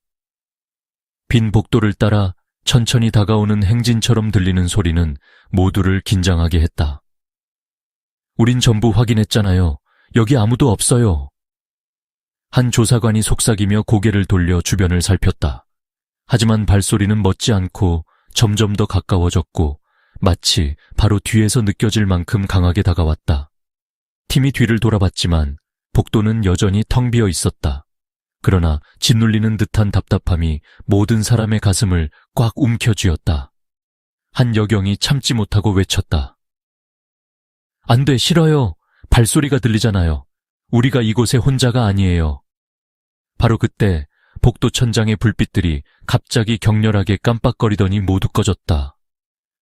빈 복도를 따라 천천히 다가오는 행진처럼 들리는 소리는 모두를 긴장하게 했다. 우린 전부 확인했잖아요. 여기 아무도 없어요. 한 조사관이 속삭이며 고개를 돌려 주변을 살폈다. 하지만 발소리는 멎지 않고 점점 더 가까워졌고 마치 바로 뒤에서 느껴질 만큼 강하게 다가왔다. 팀이 뒤를 돌아봤지만 복도는 여전히 텅 비어 있었다. 그러나 짓눌리는 듯한 답답함이 모든 사람의 가슴을 꽉 움켜쥐었다. 한 여경이 참지 못하고 외쳤다. 안 돼, 싫어요. 발소리가 들리잖아요. 우리가 이곳에 혼자가 아니에요. 바로 그때 복도 천장의 불빛들이 갑자기 격렬하게 깜빡거리더니 모두 꺼졌다.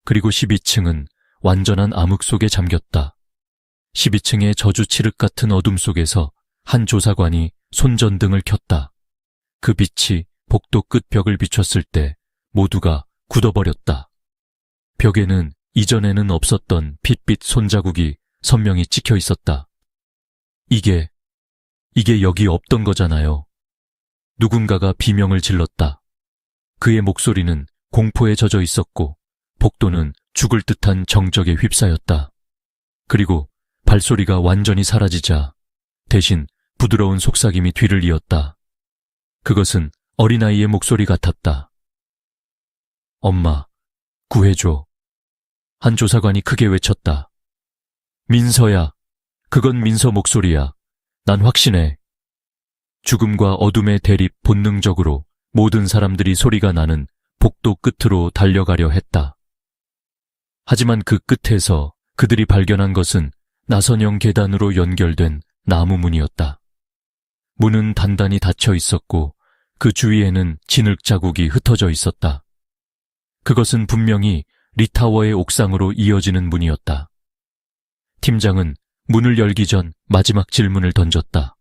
그리고 12층은 완전한 암흑 속에 잠겼다. 12층의 저주 칠흑 같은 어둠 속에서 한 조사관이 손전등을 켰다. 그 빛이 복도 끝 벽을 비췄을 때 모두가 굳어버렸다. 벽에는 이전에는 없었던 핏빛 손자국이 선명히 찍혀 있었다. 이게 여기 없던 거잖아요. 누군가가 비명을 질렀다. 그의 목소리는 공포에 젖어 있었고 복도는 죽을 듯한 정적에 휩싸였다. 그리고 발소리가 완전히 사라지자 대신 부드러운 속삭임이 뒤를 이었다. 그것은 어린아이의 목소리 같았다. 엄마, 구해줘. 한 조사관이 크게 외쳤다. 민서야, 그건 민서 목소리야. 난 확신해. 죽음과 어둠의 대립 본능적으로 모든 사람들이 소리가 나는 복도 끝으로 달려가려 했다. 하지만 그 끝에서 그들이 발견한 것은 나선형 계단으로 연결된 나무 문이었다. 문은 단단히 닫혀 있었고 그 주위에는 진흙 자국이 흩어져 있었다. 그것은 분명히 리타워의 옥상으로 이어지는 문이었다. 팀장은 문을 열기 전 마지막 질문을 던졌다.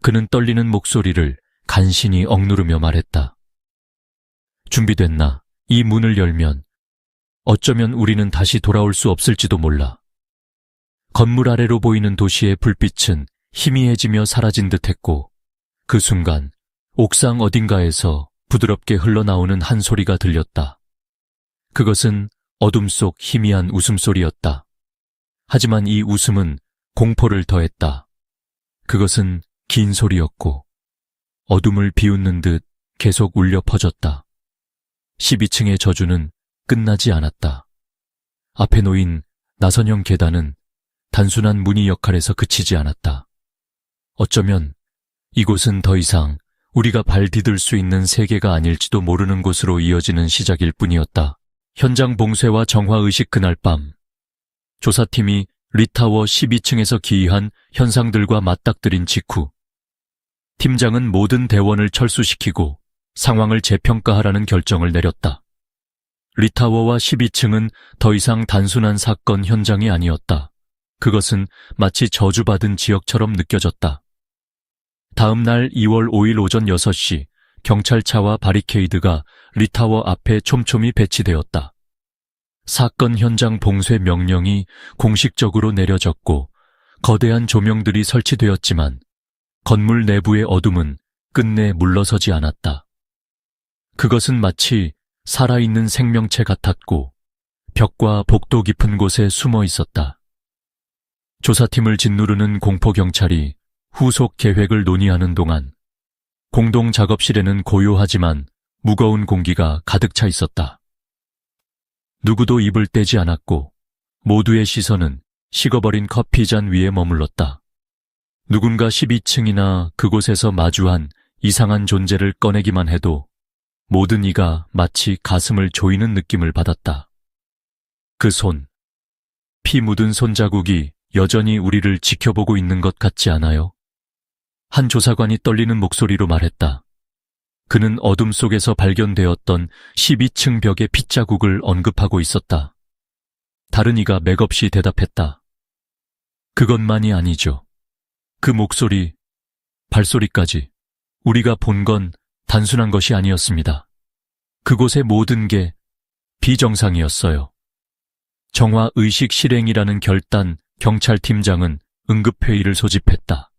그는 떨리는 목소리를 간신히 억누르며 말했다. 준비됐나? 이 문을 열면 어쩌면 우리는 다시 돌아올 수 없을지도 몰라. 건물 아래로 보이는 도시의 불빛은 희미해지며 사라진 듯했고 그 순간 옥상 어딘가에서 부드럽게 흘러나오는 한 소리가 들렸다. 그것은 어둠 속 희미한 웃음소리였다. 하지만 이 웃음은 공포를 더했다. 그것은 긴 소리였고 어둠을 비웃는 듯 계속 울려 퍼졌다. 12층의 저주는 끝나지 않았다. 앞에 놓인 나선형 계단은 단순한 문의 역할에서 그치지 않았다. 어쩌면 이곳은 더 이상 우리가 발 디딜 수 있는 세계가 아닐지도 모르는 곳으로 이어지는 시작일 뿐이었다. 현장 봉쇄와 정화의식 그날 밤, 조사팀이 리타워 12층에서 기이한 현상들과 맞닥뜨린 직후 팀장은 모든 대원을 철수시키고 상황을 재평가하라는 결정을 내렸다. 리타워와 12층은 더 이상 단순한 사건 현장이 아니었다. 그것은 마치 저주받은 지역처럼 느껴졌다. 다음 날 2월 5일 오전 6시 경찰차와 바리케이드가 리타워 앞에 촘촘히 배치되었다. 사건 현장 봉쇄 명령이 공식적으로 내려졌고 거대한 조명들이 설치되었지만 건물 내부의 어둠은 끝내 물러서지 않았다. 그것은 마치 살아있는 생명체 같았고 벽과 복도 깊은 곳에 숨어 있었다. 조사팀을 짓누르는 공포경찰이 후속 계획을 논의하는 동안 공동 작업실에는 고요하지만 무거운 공기가 가득 차 있었다. 누구도 입을 떼지 않았고 모두의 시선은 식어버린 커피잔 위에 머물렀다. 누군가 12층이나 그곳에서 마주한 이상한 존재를 꺼내기만 해도 모든 이가 마치 가슴을 조이는 느낌을 받았다. 그 손, 피 묻은 손자국이 여전히 우리를 지켜보고 있는 것 같지 않아요? 한 조사관이 떨리는 목소리로 말했다. 그는 어둠 속에서 발견되었던 12층 벽의 핏자국을 언급하고 있었다. 다른 이가 맥없이 대답했다. 그것만이 아니죠. 그 목소리, 발소리까지 우리가 본 건 단순한 것이 아니었습니다. 그곳의 모든 게 비정상이었어요. 정화의식 실행이라는 결단 경찰팀장은 응급회의를 소집했다.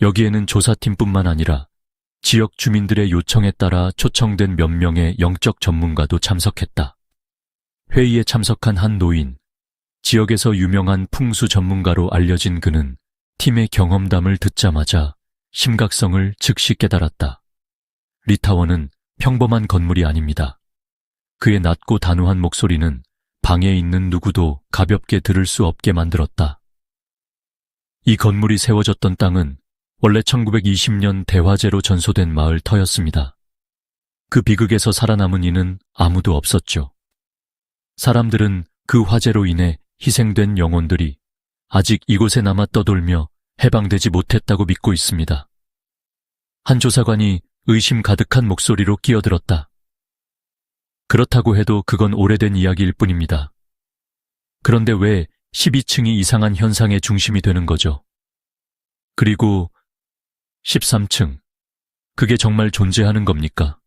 여기에는 조사팀뿐만 아니라 지역 주민들의 요청에 따라 초청된 몇 명의 영적 전문가도 참석했다. 회의에 참석한 한 노인, 지역에서 유명한 풍수 전문가로 알려진 그는 팀의 경험담을 듣자마자 심각성을 즉시 깨달았다. 리타워는 평범한 건물이 아닙니다. 그의 낮고 단호한 목소리는 방에 있는 누구도 가볍게 들을 수 없게 만들었다. 이 건물이 세워졌던 땅은 원래 1920년 대화재로 전소된 마을 터였습니다. 그 비극에서 살아남은 이는 아무도 없었죠. 사람들은 그 화재로 인해 희생된 영혼들이 아직 이곳에 남아 떠돌며 해방되지 못했다고 믿고 있습니다. 한 조사관이 의심 가득한 목소리로 끼어들었다. 그렇다고 해도 그건 오래된 이야기일 뿐입니다. 그런데 왜 12층이 이상한 현상의 중심이 되는 거죠? 그리고 13층, 그게 정말 존재하는 겁니까?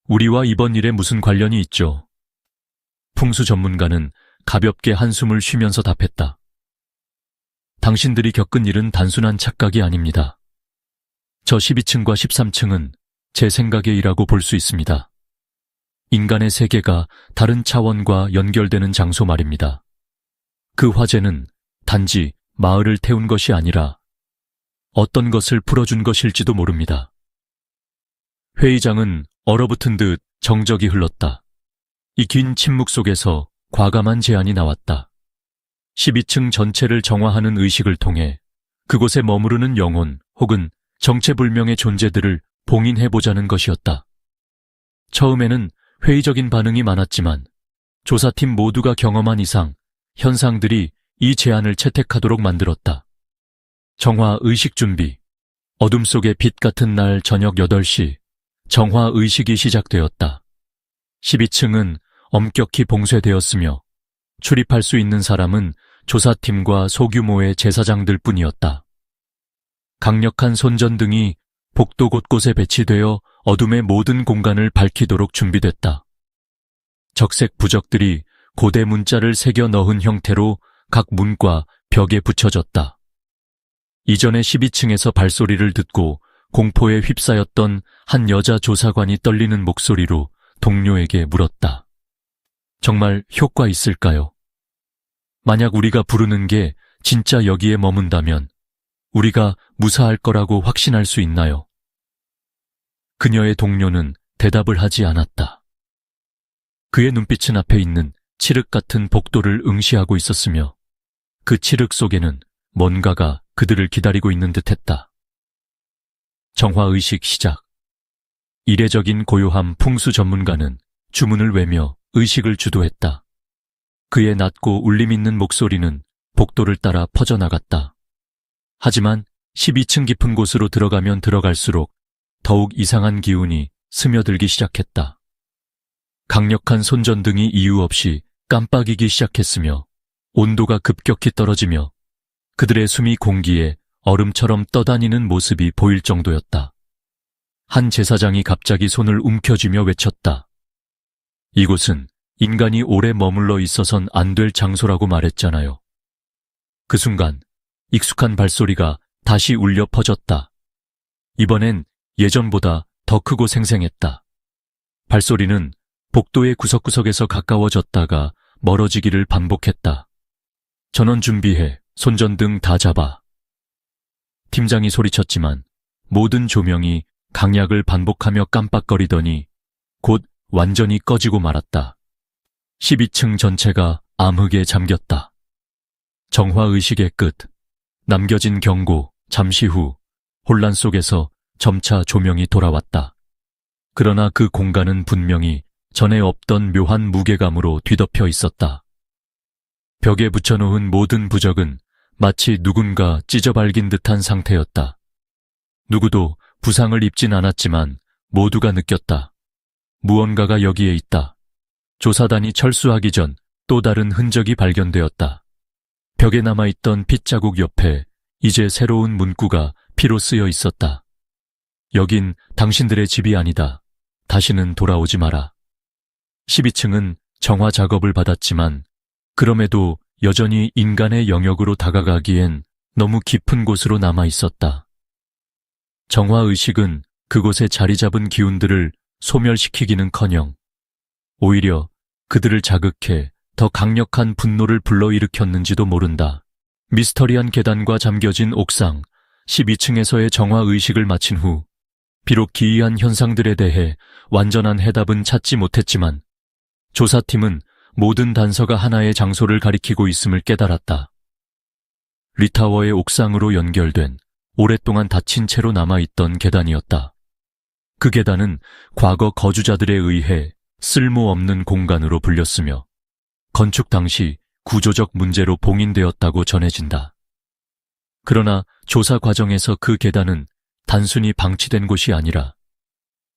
우리와 이번 일에 무슨 관련이 있죠? 풍수 전문가는 가볍게 한숨을 쉬면서 답했다. 당신들이 겪은 일은 단순한 착각이 아닙니다. 저 12층과 13층은 제 생각의 일이라고 볼 수 있습니다. 인간의 세계가 다른 차원과 연결되는 장소 말입니다. 그 화재는 단지 마을을 태운 것이 아니라 어떤 것을 풀어준 것일지도 모릅니다. 회의장은 얼어붙은 듯 정적이 흘렀다. 이 긴 침묵 속에서 과감한 제안이 나왔다. 12층 전체를 정화하는 의식을 통해 그곳에 머무르는 영혼 혹은 정체불명의 존재들을 봉인해보자는 것이었다. 처음에는 회의적인 반응이 많았지만 조사팀 모두가 경험한 이상 현상들이 이 제안을 채택하도록 만들었다. 정화 의식 준비. 어둠 속의 빛 같은 날 저녁 8시 정화 의식이 시작되었다. 12층은 엄격히 봉쇄되었으며 출입할 수 있는 사람은 조사팀과 소규모의 제사장들 뿐이었다. 강력한 손전등이 복도 곳곳에 배치되어 어둠의 모든 공간을 밝히도록 준비됐다. 적색 부적들이 고대 문자를 새겨 넣은 형태로 각 문과 벽에 붙여졌다. 이전에 12층에서 발소리를 듣고 공포에 휩싸였던 한 여자 조사관이 떨리는 목소리로 동료에게 물었다. 정말 효과 있을까요? 만약 우리가 부르는 게 진짜 여기에 머문다면 우리가 무사할 거라고 확신할 수 있나요? 그녀의 동료는 대답을 하지 않았다. 그의 눈빛은 앞에 있는 칠흑 같은 복도를 응시하고 있었으며 그 칠흑 속에는 뭔가가 그들을 기다리고 있는 듯했다. 정화의식 시작. 이례적인 고요함 풍수 전문가는 주문을 외며 의식을 주도했다. 그의 낮고 울림 있는 목소리는 복도를 따라 퍼져나갔다. 하지만 12층 깊은 곳으로 들어가면 들어갈수록 더욱 이상한 기운이 스며들기 시작했다. 강력한 손전등이 이유 없이 깜빡이기 시작했으며 온도가 급격히 떨어지며 그들의 숨이 공기에 얼음처럼 떠다니는 모습이 보일 정도였다. 한 제사장이 갑자기 손을 움켜쥐며 외쳤다. 이곳은 인간이 오래 머물러 있어선 안 될 장소라고 말했잖아요. 그 순간 익숙한 발소리가 다시 울려 퍼졌다. 이번엔 예전보다 더 크고 생생했다. 발소리는 복도의 구석구석에서 가까워졌다가 멀어지기를 반복했다. 전원 준비해, 손전등 다 잡아. 팀장이 소리쳤지만 모든 조명이 강약을 반복하며 깜빡거리더니 곧 완전히 꺼지고 말았다. 12층 전체가 암흑에 잠겼다. 정화의식의 끝, 남겨진 경고, 잠시 후 혼란 속에서 점차 조명이 돌아왔다. 그러나 그 공간은 분명히 전에 없던 묘한 무게감으로 뒤덮여 있었다. 벽에 붙여놓은 모든 부적은 마치 누군가 찢어발긴 듯한 상태였다. 누구도 부상을 입진 않았지만 모두가 느꼈다. 무언가가 여기에 있다. 조사단이 철수하기 전 또 다른 흔적이 발견되었다. 벽에 남아있던 핏자국 옆에 이제 새로운 문구가 피로 쓰여 있었다. 여긴 당신들의 집이 아니다. 다시는 돌아오지 마라. 12층은 정화 작업을 받았지만 그럼에도 여전히 인간의 영역으로 다가가기엔 너무 깊은 곳으로 남아 있었다. 정화의식은 그곳에 자리 잡은 기운들을 소멸시키기는커녕 오히려 그들을 자극해 더 강력한 분노를 불러일으켰는지도 모른다. 미스터리한 계단과 잠겨진 옥상, 12층에서의 정화의식을 마친 후 비록 기이한 현상들에 대해 완전한 해답은 찾지 못했지만 조사팀은 모든 단서가 하나의 장소를 가리키고 있음을 깨달았다. 리타워의 옥상으로 연결된 오랫동안 닫힌 채로 남아있던 계단이었다. 그 계단은 과거 거주자들에 의해 쓸모없는 공간으로 불렸으며 건축 당시 구조적 문제로 봉인되었다고 전해진다. 그러나 조사 과정에서 그 계단은 단순히 방치된 곳이 아니라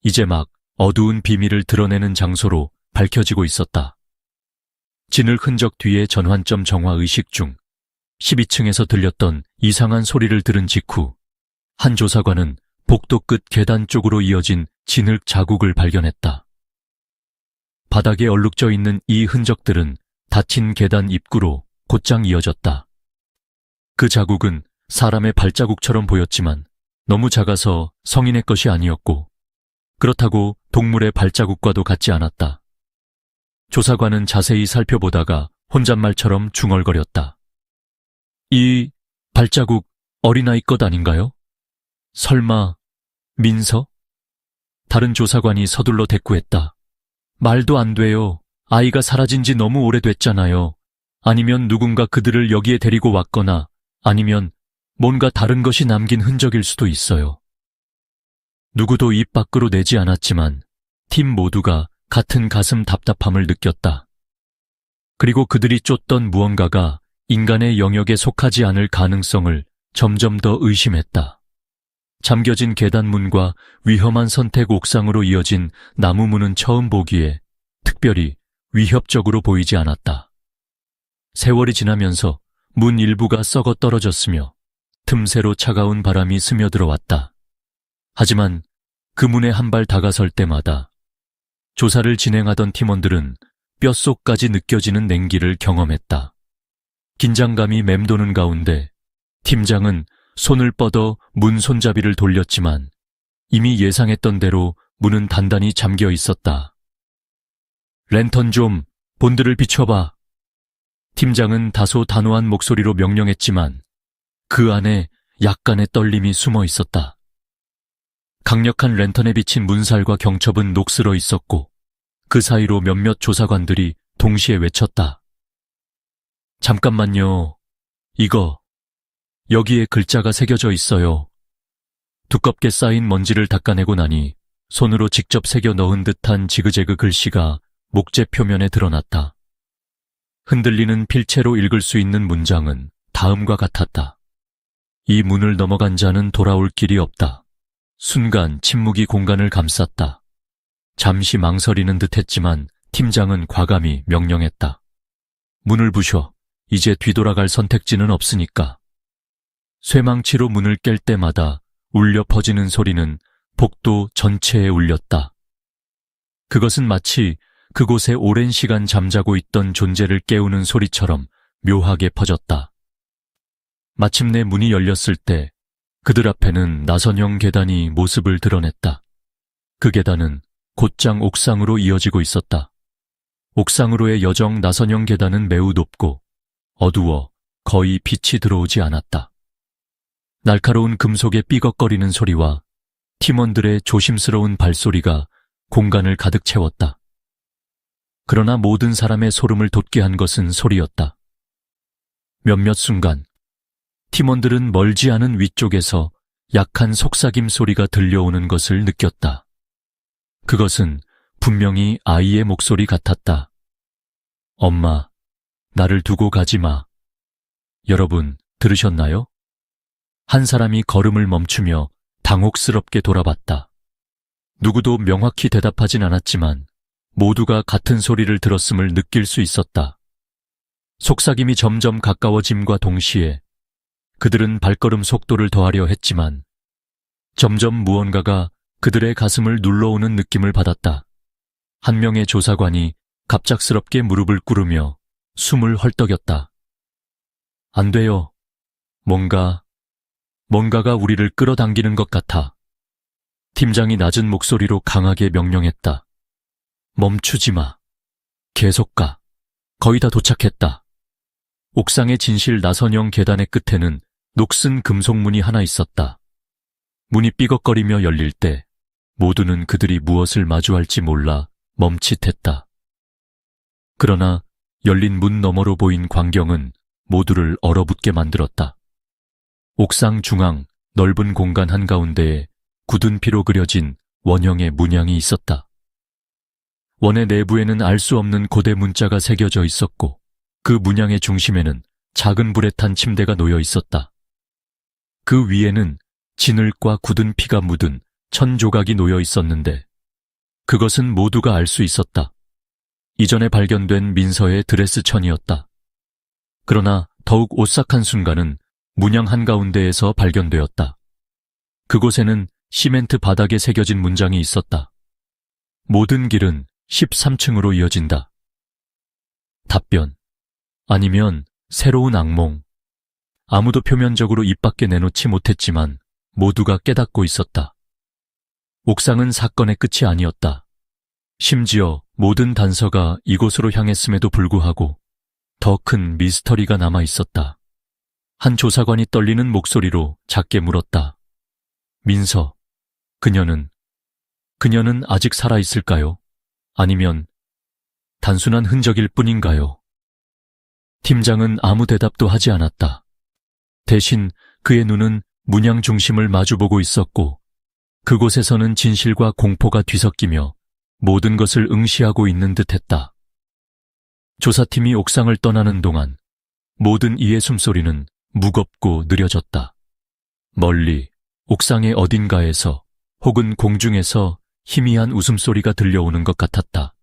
이제 막 어두운 비밀을 드러내는 장소로 밝혀지고 있었다. 진흙 흔적 뒤의 전환점 정화 의식 중 12층에서 들렸던 이상한 소리를 들은 직후 한 조사관은 복도 끝 계단 쪽으로 이어진 진흙 자국을 발견했다. 바닥에 얼룩져 있는 이 흔적들은 닫힌 계단 입구로 곧장 이어졌다. 그 자국은 사람의 발자국처럼 보였지만 너무 작아서 성인의 것이 아니었고 그렇다고 동물의 발자국과도 같지 않았다. 조사관은 자세히 살펴보다가 혼잣말처럼 중얼거렸다. 이 발자국 어린아이 것 아닌가요? 설마 민서? 다른 조사관이 서둘러 대꾸했다. 말도 안 돼요. 아이가 사라진 지 너무 오래됐잖아요. 아니면 누군가 그들을 여기에 데리고 왔거나 아니면 뭔가 다른 것이 남긴 흔적일 수도 있어요. 누구도 입 밖으로 내지 않았지만 팀 모두가 같은 가슴 답답함을 느꼈다. 그리고 그들이 쫓던 무언가가 인간의 영역에 속하지 않을 가능성을 점점 더 의심했다. 잠겨진 계단문과 위험한 선택 옥상으로 이어진 나무문은 처음 보기에 특별히 위협적으로 보이지 않았다. 세월이 지나면서 문 일부가 썩어 떨어졌으며 틈새로 차가운 바람이 스며들어왔다. 하지만 그 문에 한 발 다가설 때마다 조사를 진행하던 팀원들은 뼛속까지 느껴지는 냉기를 경험했다. 긴장감이 맴도는 가운데 팀장은 손을 뻗어 문 손잡이를 돌렸지만 이미 예상했던 대로 문은 단단히 잠겨 있었다. 랜턴 좀 본드를 비춰봐. 팀장은 다소 단호한 목소리로 명령했지만 그 안에 약간의 떨림이 숨어 있었다. 강력한 랜턴에 비친 문살과 경첩은 녹슬어 있었고 그 사이로 몇몇 조사관들이 동시에 외쳤다. 잠깐만요. 이거 여기에 글자가 새겨져 있어요. 두껍게 쌓인 먼지를 닦아내고 나니 손으로 직접 새겨 넣은 듯한 지그재그 글씨가 목재 표면에 드러났다. 흔들리는 필체로 읽을 수 있는 문장은 다음과 같았다. 이 문을 넘어간 자는 돌아올 길이 없다. 순간 침묵이 공간을 감쌌다. 잠시 망설이는 듯했지만 팀장은 과감히 명령했다. 문을 부셔. 이제 뒤돌아갈 선택지는 없으니까. 쇠망치로 문을 깰 때마다 울려 퍼지는 소리는 복도 전체에 울렸다. 그것은 마치 그곳에 오랜 시간 잠자고 있던 존재를 깨우는 소리처럼 묘하게 퍼졌다. 마침내 문이 열렸을 때 그들 앞에는 나선형 계단이 모습을 드러냈다. 그 계단은 곧장 옥상으로 이어지고 있었다. 옥상으로의 여정 나선형 계단은 매우 높고 어두워 거의 빛이 들어오지 않았다. 날카로운 금속의 삐걱거리는 소리와 팀원들의 조심스러운 발소리가 공간을 가득 채웠다. 그러나 모든 사람의 소름을 돋게 한 것은 소리였다. 몇몇 순간 팀원들은 멀지 않은 위쪽에서 약한 속삭임 소리가 들려오는 것을 느꼈다. 그것은 분명히 아이의 목소리 같았다. 엄마, 나를 두고 가지 마. 여러분, 들으셨나요? 한 사람이 걸음을 멈추며 당혹스럽게 돌아봤다. 누구도 명확히 대답하진 않았지만 모두가 같은 소리를 들었음을 느낄 수 있었다. 속삭임이 점점 가까워짐과 동시에 그들은 발걸음 속도를 더하려 했지만 점점 무언가가 그들의 가슴을 눌러오는 느낌을 받았다. 한 명의 조사관이 갑작스럽게 무릎을 꿇으며 숨을 헐떡였다. 안 돼요. 뭔가가 우리를 끌어당기는 것 같아. 팀장이 낮은 목소리로 강하게 명령했다. 멈추지 마. 계속 가. 거의 다 도착했다. 옥상의 진실 나선형 계단의 끝에는 녹슨 금속문이 하나 있었다. 문이 삐걱거리며 열릴 때 모두는 그들이 무엇을 마주할지 몰라 멈칫했다. 그러나 열린 문 너머로 보인 광경은 모두를 얼어붙게 만들었다. 옥상 중앙 넓은 공간 한가운데에 굳은 피로 그려진 원형의 문양이 있었다. 원의 내부에는 알 수 없는 고대 문자가 새겨져 있었고 그 문양의 중심에는 작은 불에 탄 침대가 놓여 있었다. 그 위에는 진흙과 굳은 피가 묻은 1000조각이 놓여 있었는데 그것은 모두가 알 수 있었다. 이전에 발견된 민서의 드레스천이었다. 그러나 더욱 오싹한 순간은 문양 한가운데에서 발견되었다. 그곳에는 시멘트 바닥에 새겨진 문장이 있었다. 모든 길은 13층으로 이어진다. 답변. 아니면 새로운 악몽. 아무도 표면적으로 입 밖에 내놓지 못했지만 모두가 깨닫고 있었다. 옥상은 사건의 끝이 아니었다. 심지어 모든 단서가 이곳으로 향했음에도 불구하고 더 큰 미스터리가 남아 있었다. 한 조사관이 떨리는 목소리로 작게 물었다. 민서, 그녀는 아직 살아있을까요? 아니면 단순한 흔적일 뿐인가요? 팀장은 아무 대답도 하지 않았다. 대신 그의 눈은 문양 중심을 마주보고 있었고 그곳에서는 진실과 공포가 뒤섞이며 모든 것을 응시하고 있는 듯했다. 조사팀이 옥상을 떠나는 동안 모든 이의 숨소리는 무겁고 느려졌다. 멀리 옥상의 어딘가에서 혹은 공중에서 희미한 웃음소리가 들려오는 것 같았다.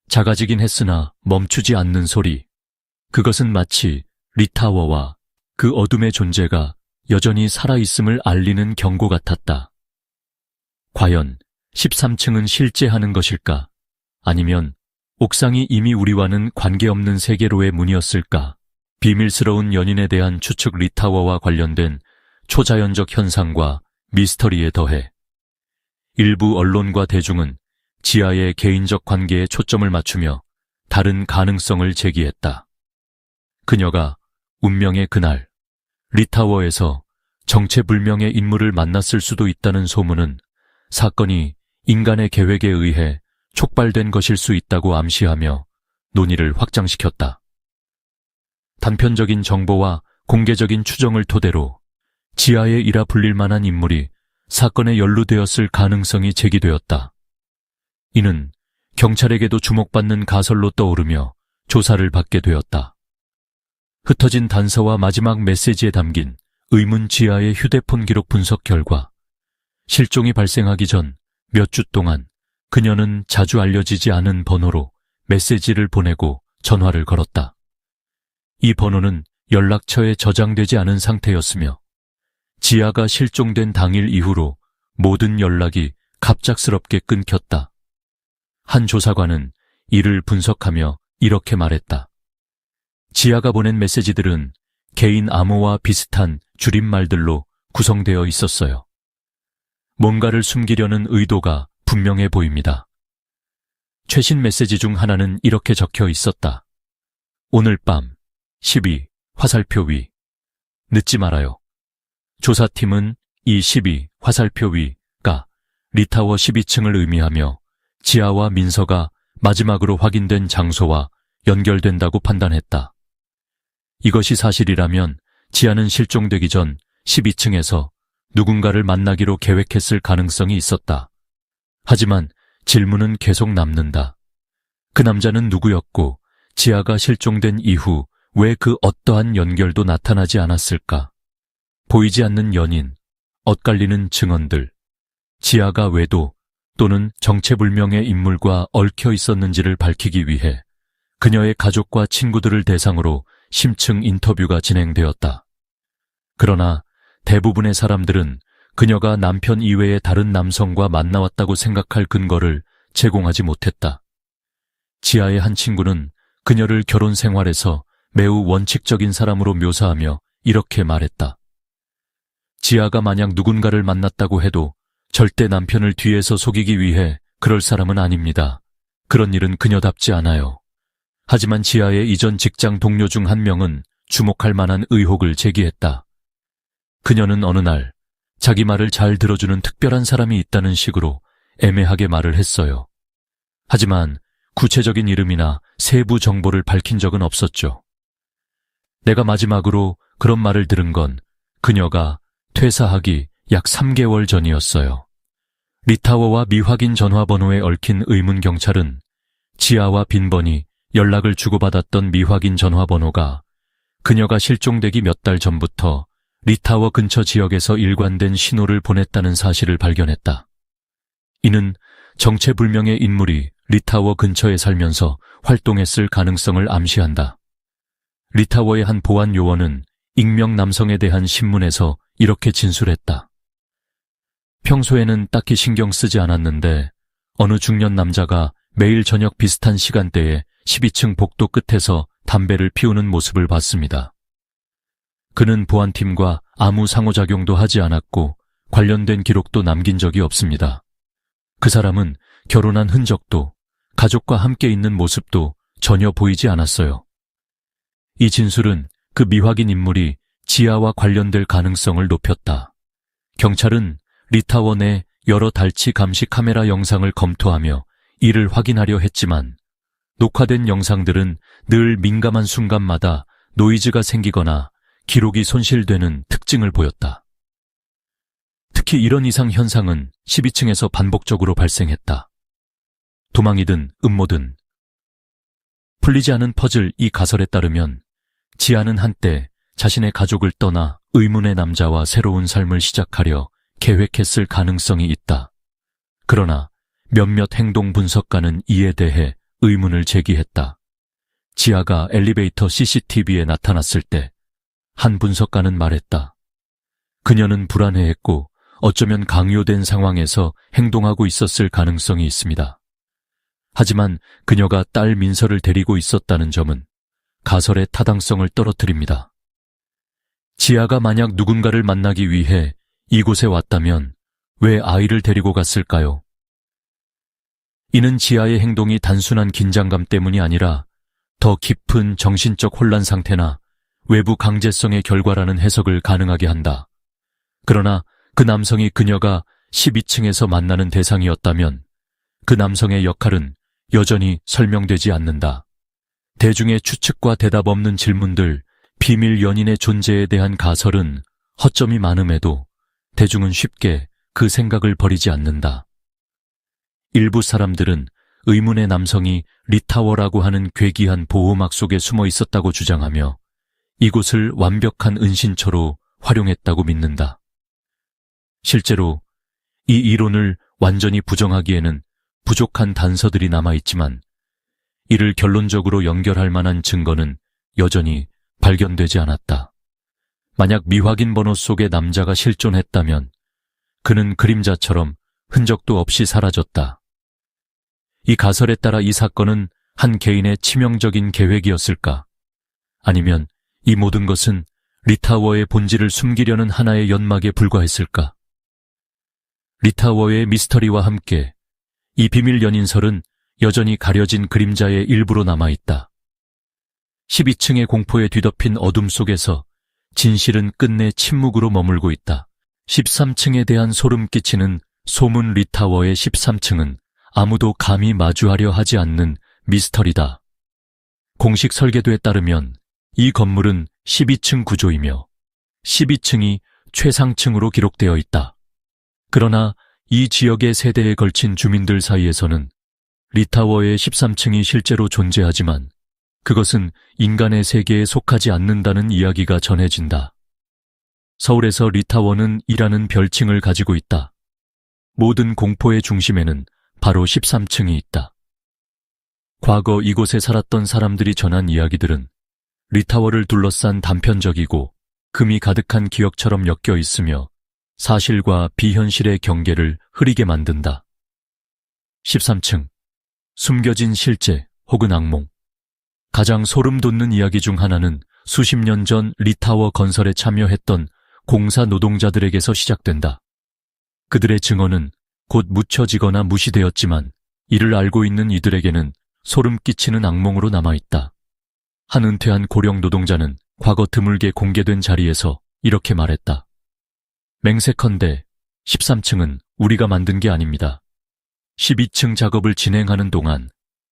작아지긴 했으나 멈추지 않는 소리. 그것은 마치 리타워와 그 어둠의 존재가 여전히 살아있음을 알리는 경고 같았다. 과연 13층은 실제 하는 것일까? 아니면 옥상이 이미 우리와는 관계없는 세계로의 문이었을까? 비밀스러운 연인에 대한 추측 리타워와 관련된 초자연적 현상과 미스터리에 더해 일부 언론과 대중은 지하의 개인적 관계에 초점을 맞추며 다른 가능성을 제기했다. 그녀가 운명의 그날 리타워에서 정체불명의 인물을 만났을 수도 있다는 소문은 사건이 인간의 계획에 의해 촉발된 것일 수 있다고 암시하며 논의를 확장시켰다. 단편적인 정보와 공개적인 추정을 토대로 지하의 일화 불릴 만한 인물이 사건에 연루되었을 가능성이 제기되었다. 이는 경찰에게도 주목받는 가설로 떠오르며 조사를 받게 되었다. 흩어진 단서와 마지막 메시지에 담긴 의문 지하의 휴대폰 기록 분석 결과 실종이 발생하기 전 몇 주 동안 그녀는 자주 알려지지 않은 번호로 메시지를 보내고 전화를 걸었다. 이 번호는 연락처에 저장되지 않은 상태였으며 지아가 실종된 당일 이후로 모든 연락이 갑작스럽게 끊겼다. 한 조사관은 이를 분석하며 이렇게 말했다. 지아가 보낸 메시지들은 개인 암호와 비슷한 줄임말들로 구성되어 있었어요. 뭔가를 숨기려는 의도가 분명해 보입니다. 최신 메시지 중 하나는 이렇게 적혀 있었다. 오늘 밤 12 화살표 위. 늦지 말아요. 조사팀은 이 12 화살표 위가 리타워 12층을 의미하며 지아와 민서가 마지막으로 확인된 장소와 연결된다고 판단했다. 이것이 사실이라면 지아는 실종되기 전 12층에서 누군가를 만나기로 계획했을 가능성이 있었다. 하지만 질문은 계속 남는다. 그 남자는 누구였고 지아가 실종된 이후 왜 그 어떠한 연결도 나타나지 않았을까? 보이지 않는 연인, 엇갈리는 증언들, 지아가 외도 또는 정체불명의 인물과 얽혀 있었는지를 밝히기 위해 그녀의 가족과 친구들을 대상으로 심층 인터뷰가 진행되었다. 그러나 대부분의 사람들은 그녀가 남편 이외의 다른 남성과 만나왔다고 생각할 근거를 제공하지 못했다. 지아의 한 친구는 그녀를 결혼 생활에서 매우 원칙적인 사람으로 묘사하며 이렇게 말했다. 지아가 만약 누군가를 만났다고 해도 절대 남편을 뒤에서 속이기 위해 그럴 사람은 아닙니다. 그런 일은 그녀답지 않아요. 하지만 지아의 이전 직장 동료 중 한 명은 주목할 만한 의혹을 제기했다. 그녀는 어느 날 자기 말을 잘 들어주는 특별한 사람이 있다는 식으로 애매하게 말을 했어요. 하지만 구체적인 이름이나 세부 정보를 밝힌 적은 없었죠. 내가 마지막으로 그런 말을 들은 건 그녀가 퇴사하기 약 3개월 전이었어요. 리타워와 미확인 전화번호에 얽힌 의문 경찰은 지아와 빈번히 연락을 주고받았던 미확인 전화번호가 그녀가 실종되기 몇 달 전부터 리타워 근처 지역에서 일관된 신호를 보냈다는 사실을 발견했다. 이는 정체불명의 인물이 리타워 근처에 살면서 활동했을 가능성을 암시한다. 리타워의 한 보안 요원은 익명 남성에 대한 신문에서 이렇게 진술했다. 평소에는 딱히 신경 쓰지 않았는데 어느 중년 남자가 매일 저녁 비슷한 시간대에 12층 복도 끝에서 담배를 피우는 모습을 봤습니다. 그는 보안팀과 아무 상호작용도 하지 않았고 관련된 기록도 남긴 적이 없습니다. 그 사람은 결혼한 흔적도 가족과 함께 있는 모습도 전혀 보이지 않았어요. 이 진술은 그 미확인 인물이 지아와 관련될 가능성을 높였다. 경찰은 리타워 내 여러 달치 감시 카메라 영상을 검토하며 이를 확인하려 했지만 녹화된 영상들은 늘 민감한 순간마다 노이즈가 생기거나 기록이 손실되는 특징을 보였다. 특히 이런 이상 현상은 12층에서 반복적으로 발생했다. 도망이든 음모든 풀리지 않은 퍼즐 이 가설에 따르면 지아는 한때 자신의 가족을 떠나 의문의 남자와 새로운 삶을 시작하려 계획했을 가능성이 있다. 그러나 몇몇 행동 분석가는 이에 대해 의문을 제기했다. 지아가 엘리베이터 CCTV에 나타났을 때 한 분석가는 말했다. 그녀는 불안해했고 어쩌면 강요된 상황에서 행동하고 있었을 가능성이 있습니다. 하지만 그녀가 딸 민서를 데리고 있었다는 점은 가설의 타당성을 떨어뜨립니다. 지아가 만약 누군가를 만나기 위해 이곳에 왔다면 왜 아이를 데리고 갔을까요? 이는 지아의 행동이 단순한 긴장감 때문이 아니라 더 깊은 정신적 혼란 상태나 외부 강제성의 결과라는 해석을 가능하게 한다. 그러나 그 남성이 그녀가 12층에서 만나는 대상이었다면 그 남성의 역할은 여전히 설명되지 않는다. 대중의 추측과 대답 없는 질문들, 비밀 연인의 존재에 대한 가설은 허점이 많음에도 대중은 쉽게 그 생각을 버리지 않는다. 일부 사람들은 의문의 남성이 리타워라고 하는 괴기한 보호막 속에 숨어 있었다고 주장하며 이곳을 완벽한 은신처로 활용했다고 믿는다. 실제로 이 이론을 완전히 부정하기에는 부족한 단서들이 남아있지만 이를 결론적으로 연결할 만한 증거는 여전히 발견되지 않았다. 만약 미확인 번호 속의 남자가 실존했다면 그는 그림자처럼 흔적도 없이 사라졌다. 이 가설에 따라 이 사건은 한 개인의 치명적인 계획이었을까? 아니면 이 모든 것은 리타워의 본질을 숨기려는 하나의 연막에 불과했을까? 리타워의 미스터리와 함께 이 비밀 연인설은 여전히 가려진 그림자의 일부로 남아있다. 12층의 공포에 뒤덮인 어둠 속에서 진실은 끝내 침묵으로 머물고 있다. 13층에 대한 소름 끼치는 소문. 리타워의 13층은 아무도 감히 마주하려 하지 않는 미스터리다. 공식 설계도에 따르면 이 건물은 12층 구조이며 12층이 최상층으로 기록되어 있다. 그러나 이 지역의 세대에 걸친 주민들 사이에서는 리타워의 13층이 실제로 존재하지만 그것은 인간의 세계에 속하지 않는다는 이야기가 전해진다. 서울에서 리타워는 이라는 별칭을 가지고 있다. 모든 공포의 중심에는 바로 13층이 있다. 과거 이곳에 살았던 사람들이 전한 이야기들은 리타워를 둘러싼 단편적이고 금이 가득한 기억처럼 엮여 있으며 사실과 비현실의 경계를 흐리게 만든다. 13층, 숨겨진 실제 혹은 악몽. 가장 소름 돋는 이야기 중 하나는 수십 년 전 리타워 건설에 참여했던 공사 노동자들에게서 시작된다. 그들의 증언은 곧 묻혀지거나 무시되었지만 이를 알고 있는 이들에게는 소름 끼치는 악몽으로 남아있다. 한 은퇴한 고령 노동자는 과거 드물게 공개된 자리에서 이렇게 말했다. 맹세컨대 13층은 우리가 만든 게 아닙니다. 12층 작업을 진행하는 동안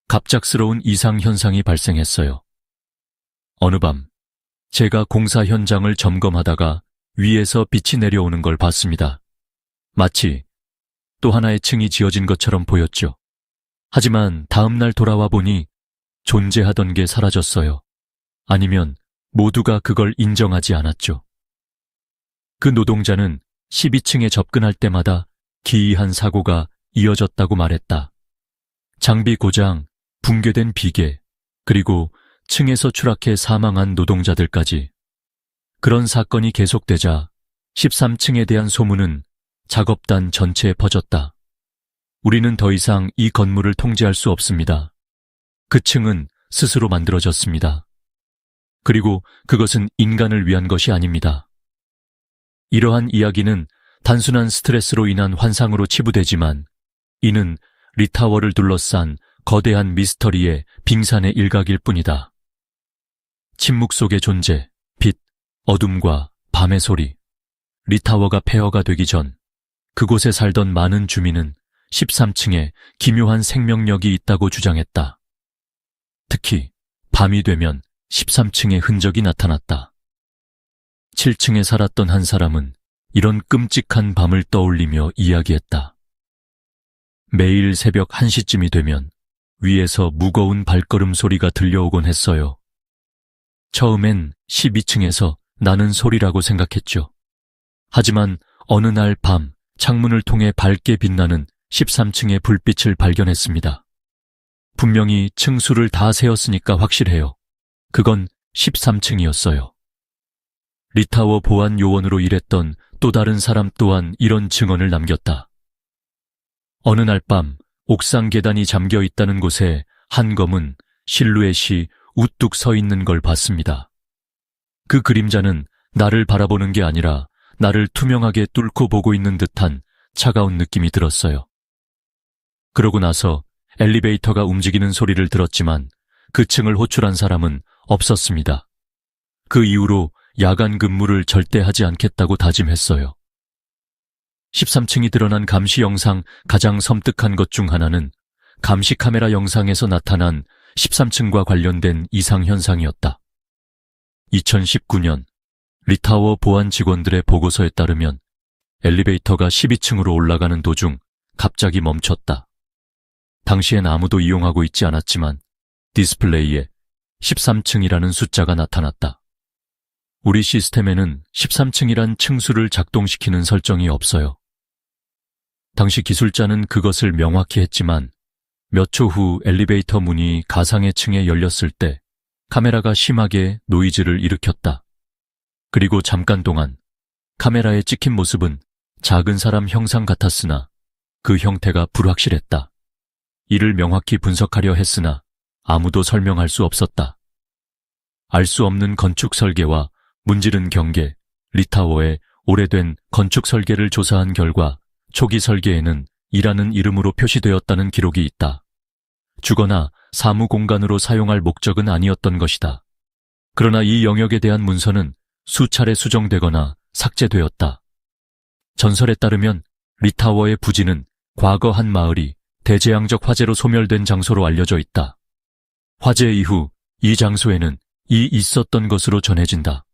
갑작스러운 이상 현상이 발생했어요. 어느 밤 제가 공사 현장을 점검하다가 위에서 빛이 내려오는 걸 봤습니다. 마치 또 하나의 층이 지어진 것처럼 보였죠. 하지만 다음 날 돌아와 보니 존재하던 게 사라졌어요. 아니면 모두가 그걸 인정하지 않았죠. 그 노동자는 12층에 접근할 때마다 기이한 사고가 이어졌다고 말했다. 장비 고장, 붕괴된 비계, 그리고 층에서 추락해 사망한 노동자들까지. 그런 사건이 계속되자 13층에 대한 소문은 작업단 전체에 퍼졌다. 우리는 더 이상 이 건물을 통제할 수 없습니다. 그 층은 스스로 만들어졌습니다. 그리고 그것은 인간을 위한 것이 아닙니다. 이러한 이야기는 단순한 스트레스로 인한 환상으로 치부되지만 이는 리타워를 둘러싼 거대한 미스터리의 빙산의 일각일 뿐이다. 침묵 속의 존재, 빛, 어둠과 밤의 소리. 리타워가 폐허가 되기 전 그곳에 살던 많은 주민은 13층에 기묘한 생명력이 있다고 주장했다. 특히 밤이 되면 13층에 흔적이 나타났다. 7층에 살았던 한 사람은 이런 끔찍한 밤을 떠올리며 이야기했다. 매일 새벽 1시쯤이 되면 위에서 무거운 발걸음 소리가 들려오곤 했어요. 처음엔 12층에서 나는 소리라고 생각했죠. 하지만 어느 날 밤 창문을 통해 밝게 빛나는 13층의 불빛을 발견했습니다. 분명히 층수를 다 세었으니까 확실해요. 그건 13층이었어요. 리타워 보안 요원으로 일했던 또 다른 사람 또한 이런 증언을 남겼다. 어느 날 밤 옥상 계단이 잠겨 있다는 곳에 한 검은 실루엣이 우뚝 서 있는 걸 봤습니다. 그 그림자는 나를 바라보는 게 아니라 나를 투명하게 뚫고 보고 있는 듯한 차가운 느낌이 들었어요. 그러고 나서 엘리베이터가 움직이는 소리를 들었지만 그 층을 호출한 사람은 없었습니다. 그 이후로 야간 근무를 절대 하지 않겠다고 다짐했어요. 13층이 드러난 감시 영상 가장 섬뜩한 것 중 하나는 감시 카메라 영상에서 나타난 13층과 관련된 이상 현상이었다. 2019년 리타워 보안 직원들의 보고서에 따르면 엘리베이터가 12층으로 올라가는 도중 갑자기 멈췄다. 당시엔 아무도 이용하고 있지 않았지만 디스플레이에 13층이라는 숫자가 나타났다. 우리 시스템에는 13층이란 층수를 작동시키는 설정이 없어요. 당시 기술자는 그것을 명확히 했지만 몇 초 후 엘리베이터 문이 가상의 층에 열렸을 때 카메라가 심하게 노이즈를 일으켰다. 그리고 잠깐 동안 카메라에 찍힌 모습은 작은 사람 형상 같았으나 그 형태가 불확실했다. 이를 명확히 분석하려 했으나 아무도 설명할 수 없었다. 알 수 없는 건축 설계와 문지른 경계, 리타워의 오래된 건축 설계를 조사한 결과 초기 설계에는 이라는 이름으로 표시되었다는 기록이 있다. 주거나 사무 공간으로 사용할 목적은 아니었던 것이다. 그러나 이 영역에 대한 문서는 수차례 수정되거나 삭제되었다. 전설에 따르면 리타워의 부지는 과거 한 마을이 대재앙적 화재로 소멸된 장소로 알려져 있다. 화재 이후 이 장소에는 있었던 것으로 전해진다.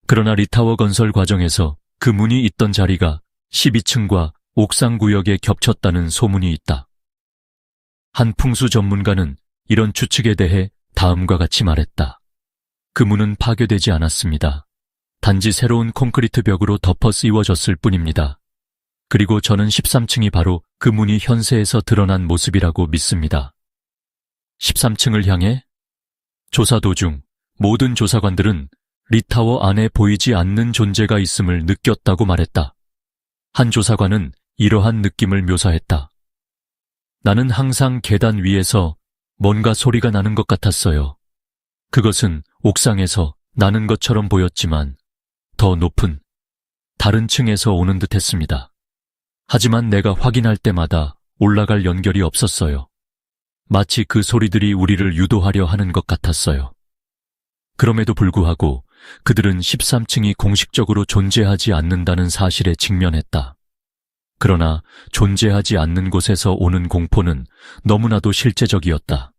그러나 리타워 건설 과정에서 그 문이 있던 자리가 12층과 옥상 구역에 겹쳤다는 소문이 있다. 한 풍수 전문가는 이런 추측에 대해 다음과 같이 말했다. 그 문은 파괴되지 않았습니다. 단지 새로운 콘크리트 벽으로 덮어 씌워졌을 뿐입니다. 그리고 저는 13층이 바로 그 문이 현세에서 드러난 모습이라고 믿습니다. 13층을 향해? 조사 도중 모든 조사관들은 리타워 안에 보이지 않는 존재가 있음을 느꼈다고 말했다. 한 조사관은 이러한 느낌을 묘사했다. 나는 항상 계단 위에서 뭔가 소리가 나는 것 같았어요. 그것은 옥상에서 나는 것처럼 보였지만 더 높은 다른 층에서 오는 듯 했습니다. 하지만 내가 확인할 때마다 올라갈 연결이 없었어요. 마치 그 소리들이 우리를 유도하려 하는 것 같았어요. 그럼에도 불구하고 그들은 13층이 공식적으로 존재하지 않는다는 사실에 직면했다. 그러나 존재하지 않는 곳에서 오는 공포는 너무나도 실제적이었다.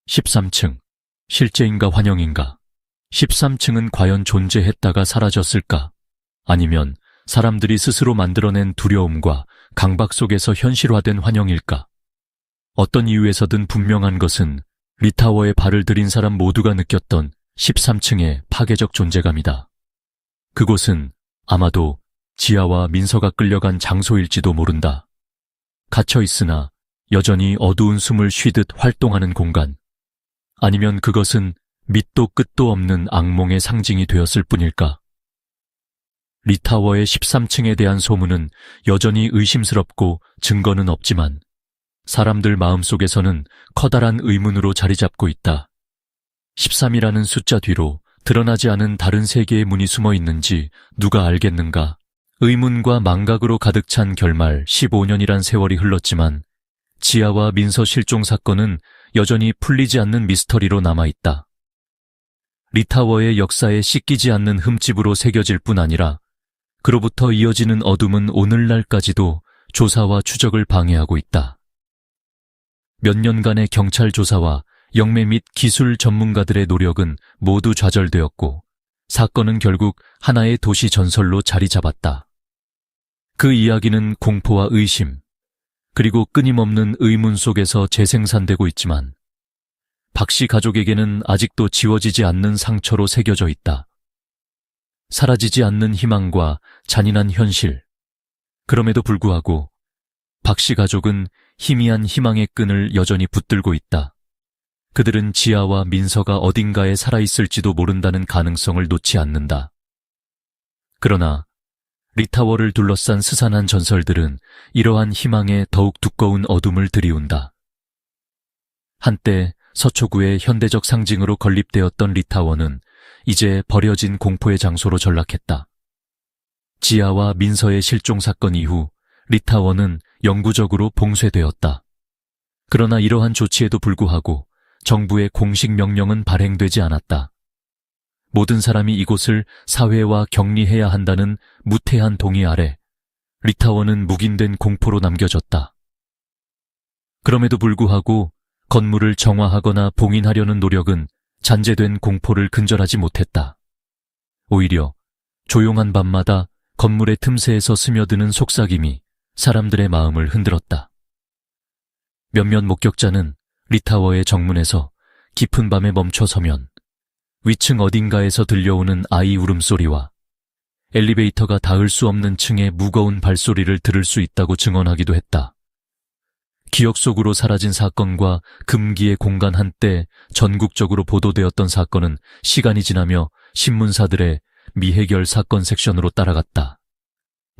13층, 실제인가 환영인가? 13층은 과연 존재했다가 사라졌을까? 아니면 사람들이 스스로 만들어낸 두려움과 강박 속에서 현실화된 환영일까? 어떤 이유에서든 분명한 것은 리타워에 발을 들인 사람 모두가 느꼈던 13층의 파괴적 존재감이다. 그곳은 아마도 지아와 민서가 끌려간 장소일지도 모른다. 갇혀 있으나 여전히 어두운 숨을 쉬듯 활동하는 공간. 아니면 그것은 밑도 끝도 없는 악몽의 상징이 되었을 뿐일까? 리타워의 13층에 대한 소문은 여전히 의심스럽고 증거는 없지만 사람들 마음속에서는 커다란 의문으로 자리 잡고 있다. 13이라는 숫자 뒤로 드러나지 않은 다른 세계의 문이 숨어 있는지 누가 알겠는가? 의문과 망각으로 가득 찬 결말 15년이란 세월이 흘렀지만 지아와 민서 실종 사건은 여전히 풀리지 않는 미스터리로 남아있다. 리타워의 역사에 씻기지 않는 흠집으로 새겨질 뿐 아니라 그로부터 이어지는 어둠은 오늘날까지도 조사와 추적을 방해하고 있다. 몇 년간의 경찰 조사와 영매 및 기술 전문가들의 노력은 모두 좌절되었고 사건은 결국 하나의 도시 전설로 자리 잡았다. 그 이야기는 공포와 의심, 그리고 끊임없는 의문 속에서 재생산되고 있지만 박씨 가족에게는 아직도 지워지지 않는 상처로 새겨져 있다. 사라지지 않는 희망과 잔인한 현실. 그럼에도 불구하고 박씨 가족은 희미한 희망의 끈을 여전히 붙들고 있다. 그들은 지아와 민서가 어딘가에 살아있을지도 모른다는 가능성을 놓지 않는다. 그러나 리타워를 둘러싼 스산한 전설들은 이러한 희망에 더욱 두꺼운 어둠을 들이운다. 한때 서초구의 현대적 상징으로 건립되었던 리타워는 이제 버려진 공포의 장소로 전락했다. 지아와 민서의 실종 사건 이후 리타워는 영구적으로 봉쇄되었다. 그러나 이러한 조치에도 불구하고 정부의 공식 명령은 발행되지 않았다. 모든 사람이 이곳을 사회와 격리해야 한다는 무태한 동의 아래 리타워는 묵인된 공포로 남겨졌다. 그럼에도 불구하고 건물을 정화하거나 봉인하려는 노력은 잔재된 공포를 근절하지 못했다. 오히려 조용한 밤마다 건물의 틈새에서 스며드는 속삭임이 사람들의 마음을 흔들었다. 몇몇 목격자는 리타워의 정문에서 깊은 밤에 멈춰서면 위층 어딘가에서 들려오는 아이 울음소리와 엘리베이터가 닿을 수 없는 층의 무거운 발소리를 들을 수 있다고 증언하기도 했다. 기억 속으로 사라진 사건과 금기의 공간 한때 전국적으로 보도되었던 사건은 시간이 지나며 신문사들의 미해결 사건 섹션으로 따라갔다.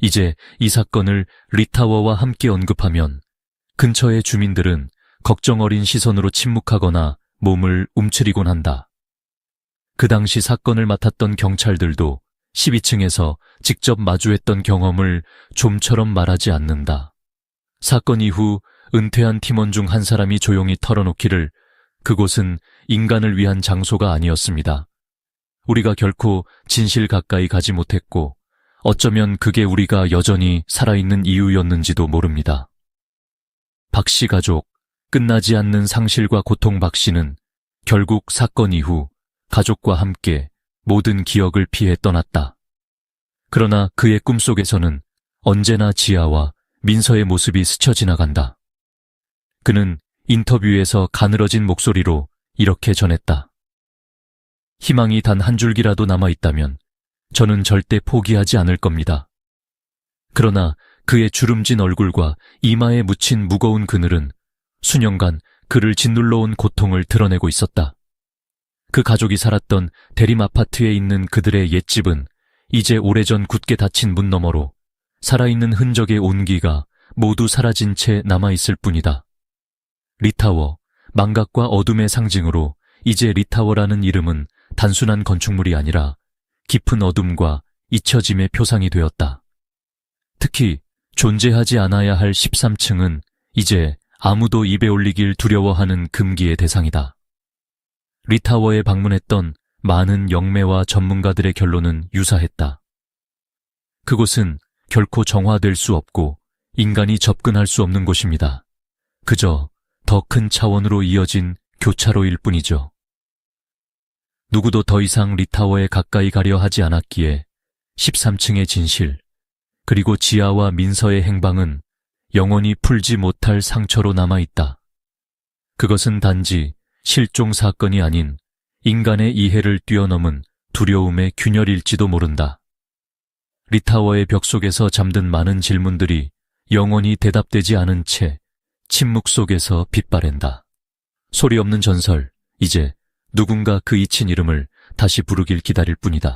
이제 이 사건을 리타워와 함께 언급하면 근처의 주민들은 걱정 어린 시선으로 침묵하거나 몸을 움츠리곤 한다. 그 당시 사건을 맡았던 경찰들도 12층에서 직접 마주했던 경험을 좀처럼 말하지 않는다. 사건 이후 은퇴한 팀원 중 한 사람이 조용히 털어놓기를 그곳은 인간을 위한 장소가 아니었습니다. 우리가 결코 진실 가까이 가지 못했고 어쩌면 그게 우리가 여전히 살아있는 이유였는지도 모릅니다. 박씨 가족, 끝나지 않는 상실과 고통. 박씨는 결국 사건 이후 가족과 함께 모든 기억을 피해 떠났다. 그러나 그의 꿈속에서는 언제나 지아와 민서의 모습이 스쳐 지나간다. 그는 인터뷰에서 가늘어진 목소리로 이렇게 전했다. 희망이 단 한 줄기라도 남아있다면 저는 절대 포기하지 않을 겁니다. 그러나 그의 주름진 얼굴과 이마에 묻힌 무거운 그늘은 수년간 그를 짓눌러온 고통을 드러내고 있었다. 그 가족이 살았던 대림 아파트에 있는 그들의 옛집은 이제 오래전 굳게 닫힌 문 너머로 살아있는 흔적의 온기가 모두 사라진 채 남아있을 뿐이다. 리타워, 망각과 어둠의 상징으로 이제 리타워라는 이름은 단순한 건축물이 아니라 깊은 어둠과 잊혀짐의 표상이 되었다. 특히 존재하지 않아야 할 13층은 이제 아무도 입에 올리길 두려워하는 금기의 대상이다. 리타워에 방문했던 많은 영매와 전문가들의 결론은 유사했다. 그곳은 결코 정화될 수 없고 인간이 접근할 수 없는 곳입니다. 그저 더 큰 차원으로 이어진 교차로일 뿐이죠. 누구도 더 이상 리타워에 가까이 가려 하지 않았기에 13층의 진실, 그리고 지아와 민서의 행방은 영원히 풀지 못할 상처로 남아있다. 그것은 단지 실종 사건이 아닌 인간의 이해를 뛰어넘은 두려움의 균열일지도 모른다. 리타워의 벽 속에서 잠든 많은 질문들이 영원히 대답되지 않은 채 침묵 속에서 빛바랜다. 소리 없는 전설, 이제 누군가 그 잊힌 이름을 다시 부르길 기다릴 뿐이다.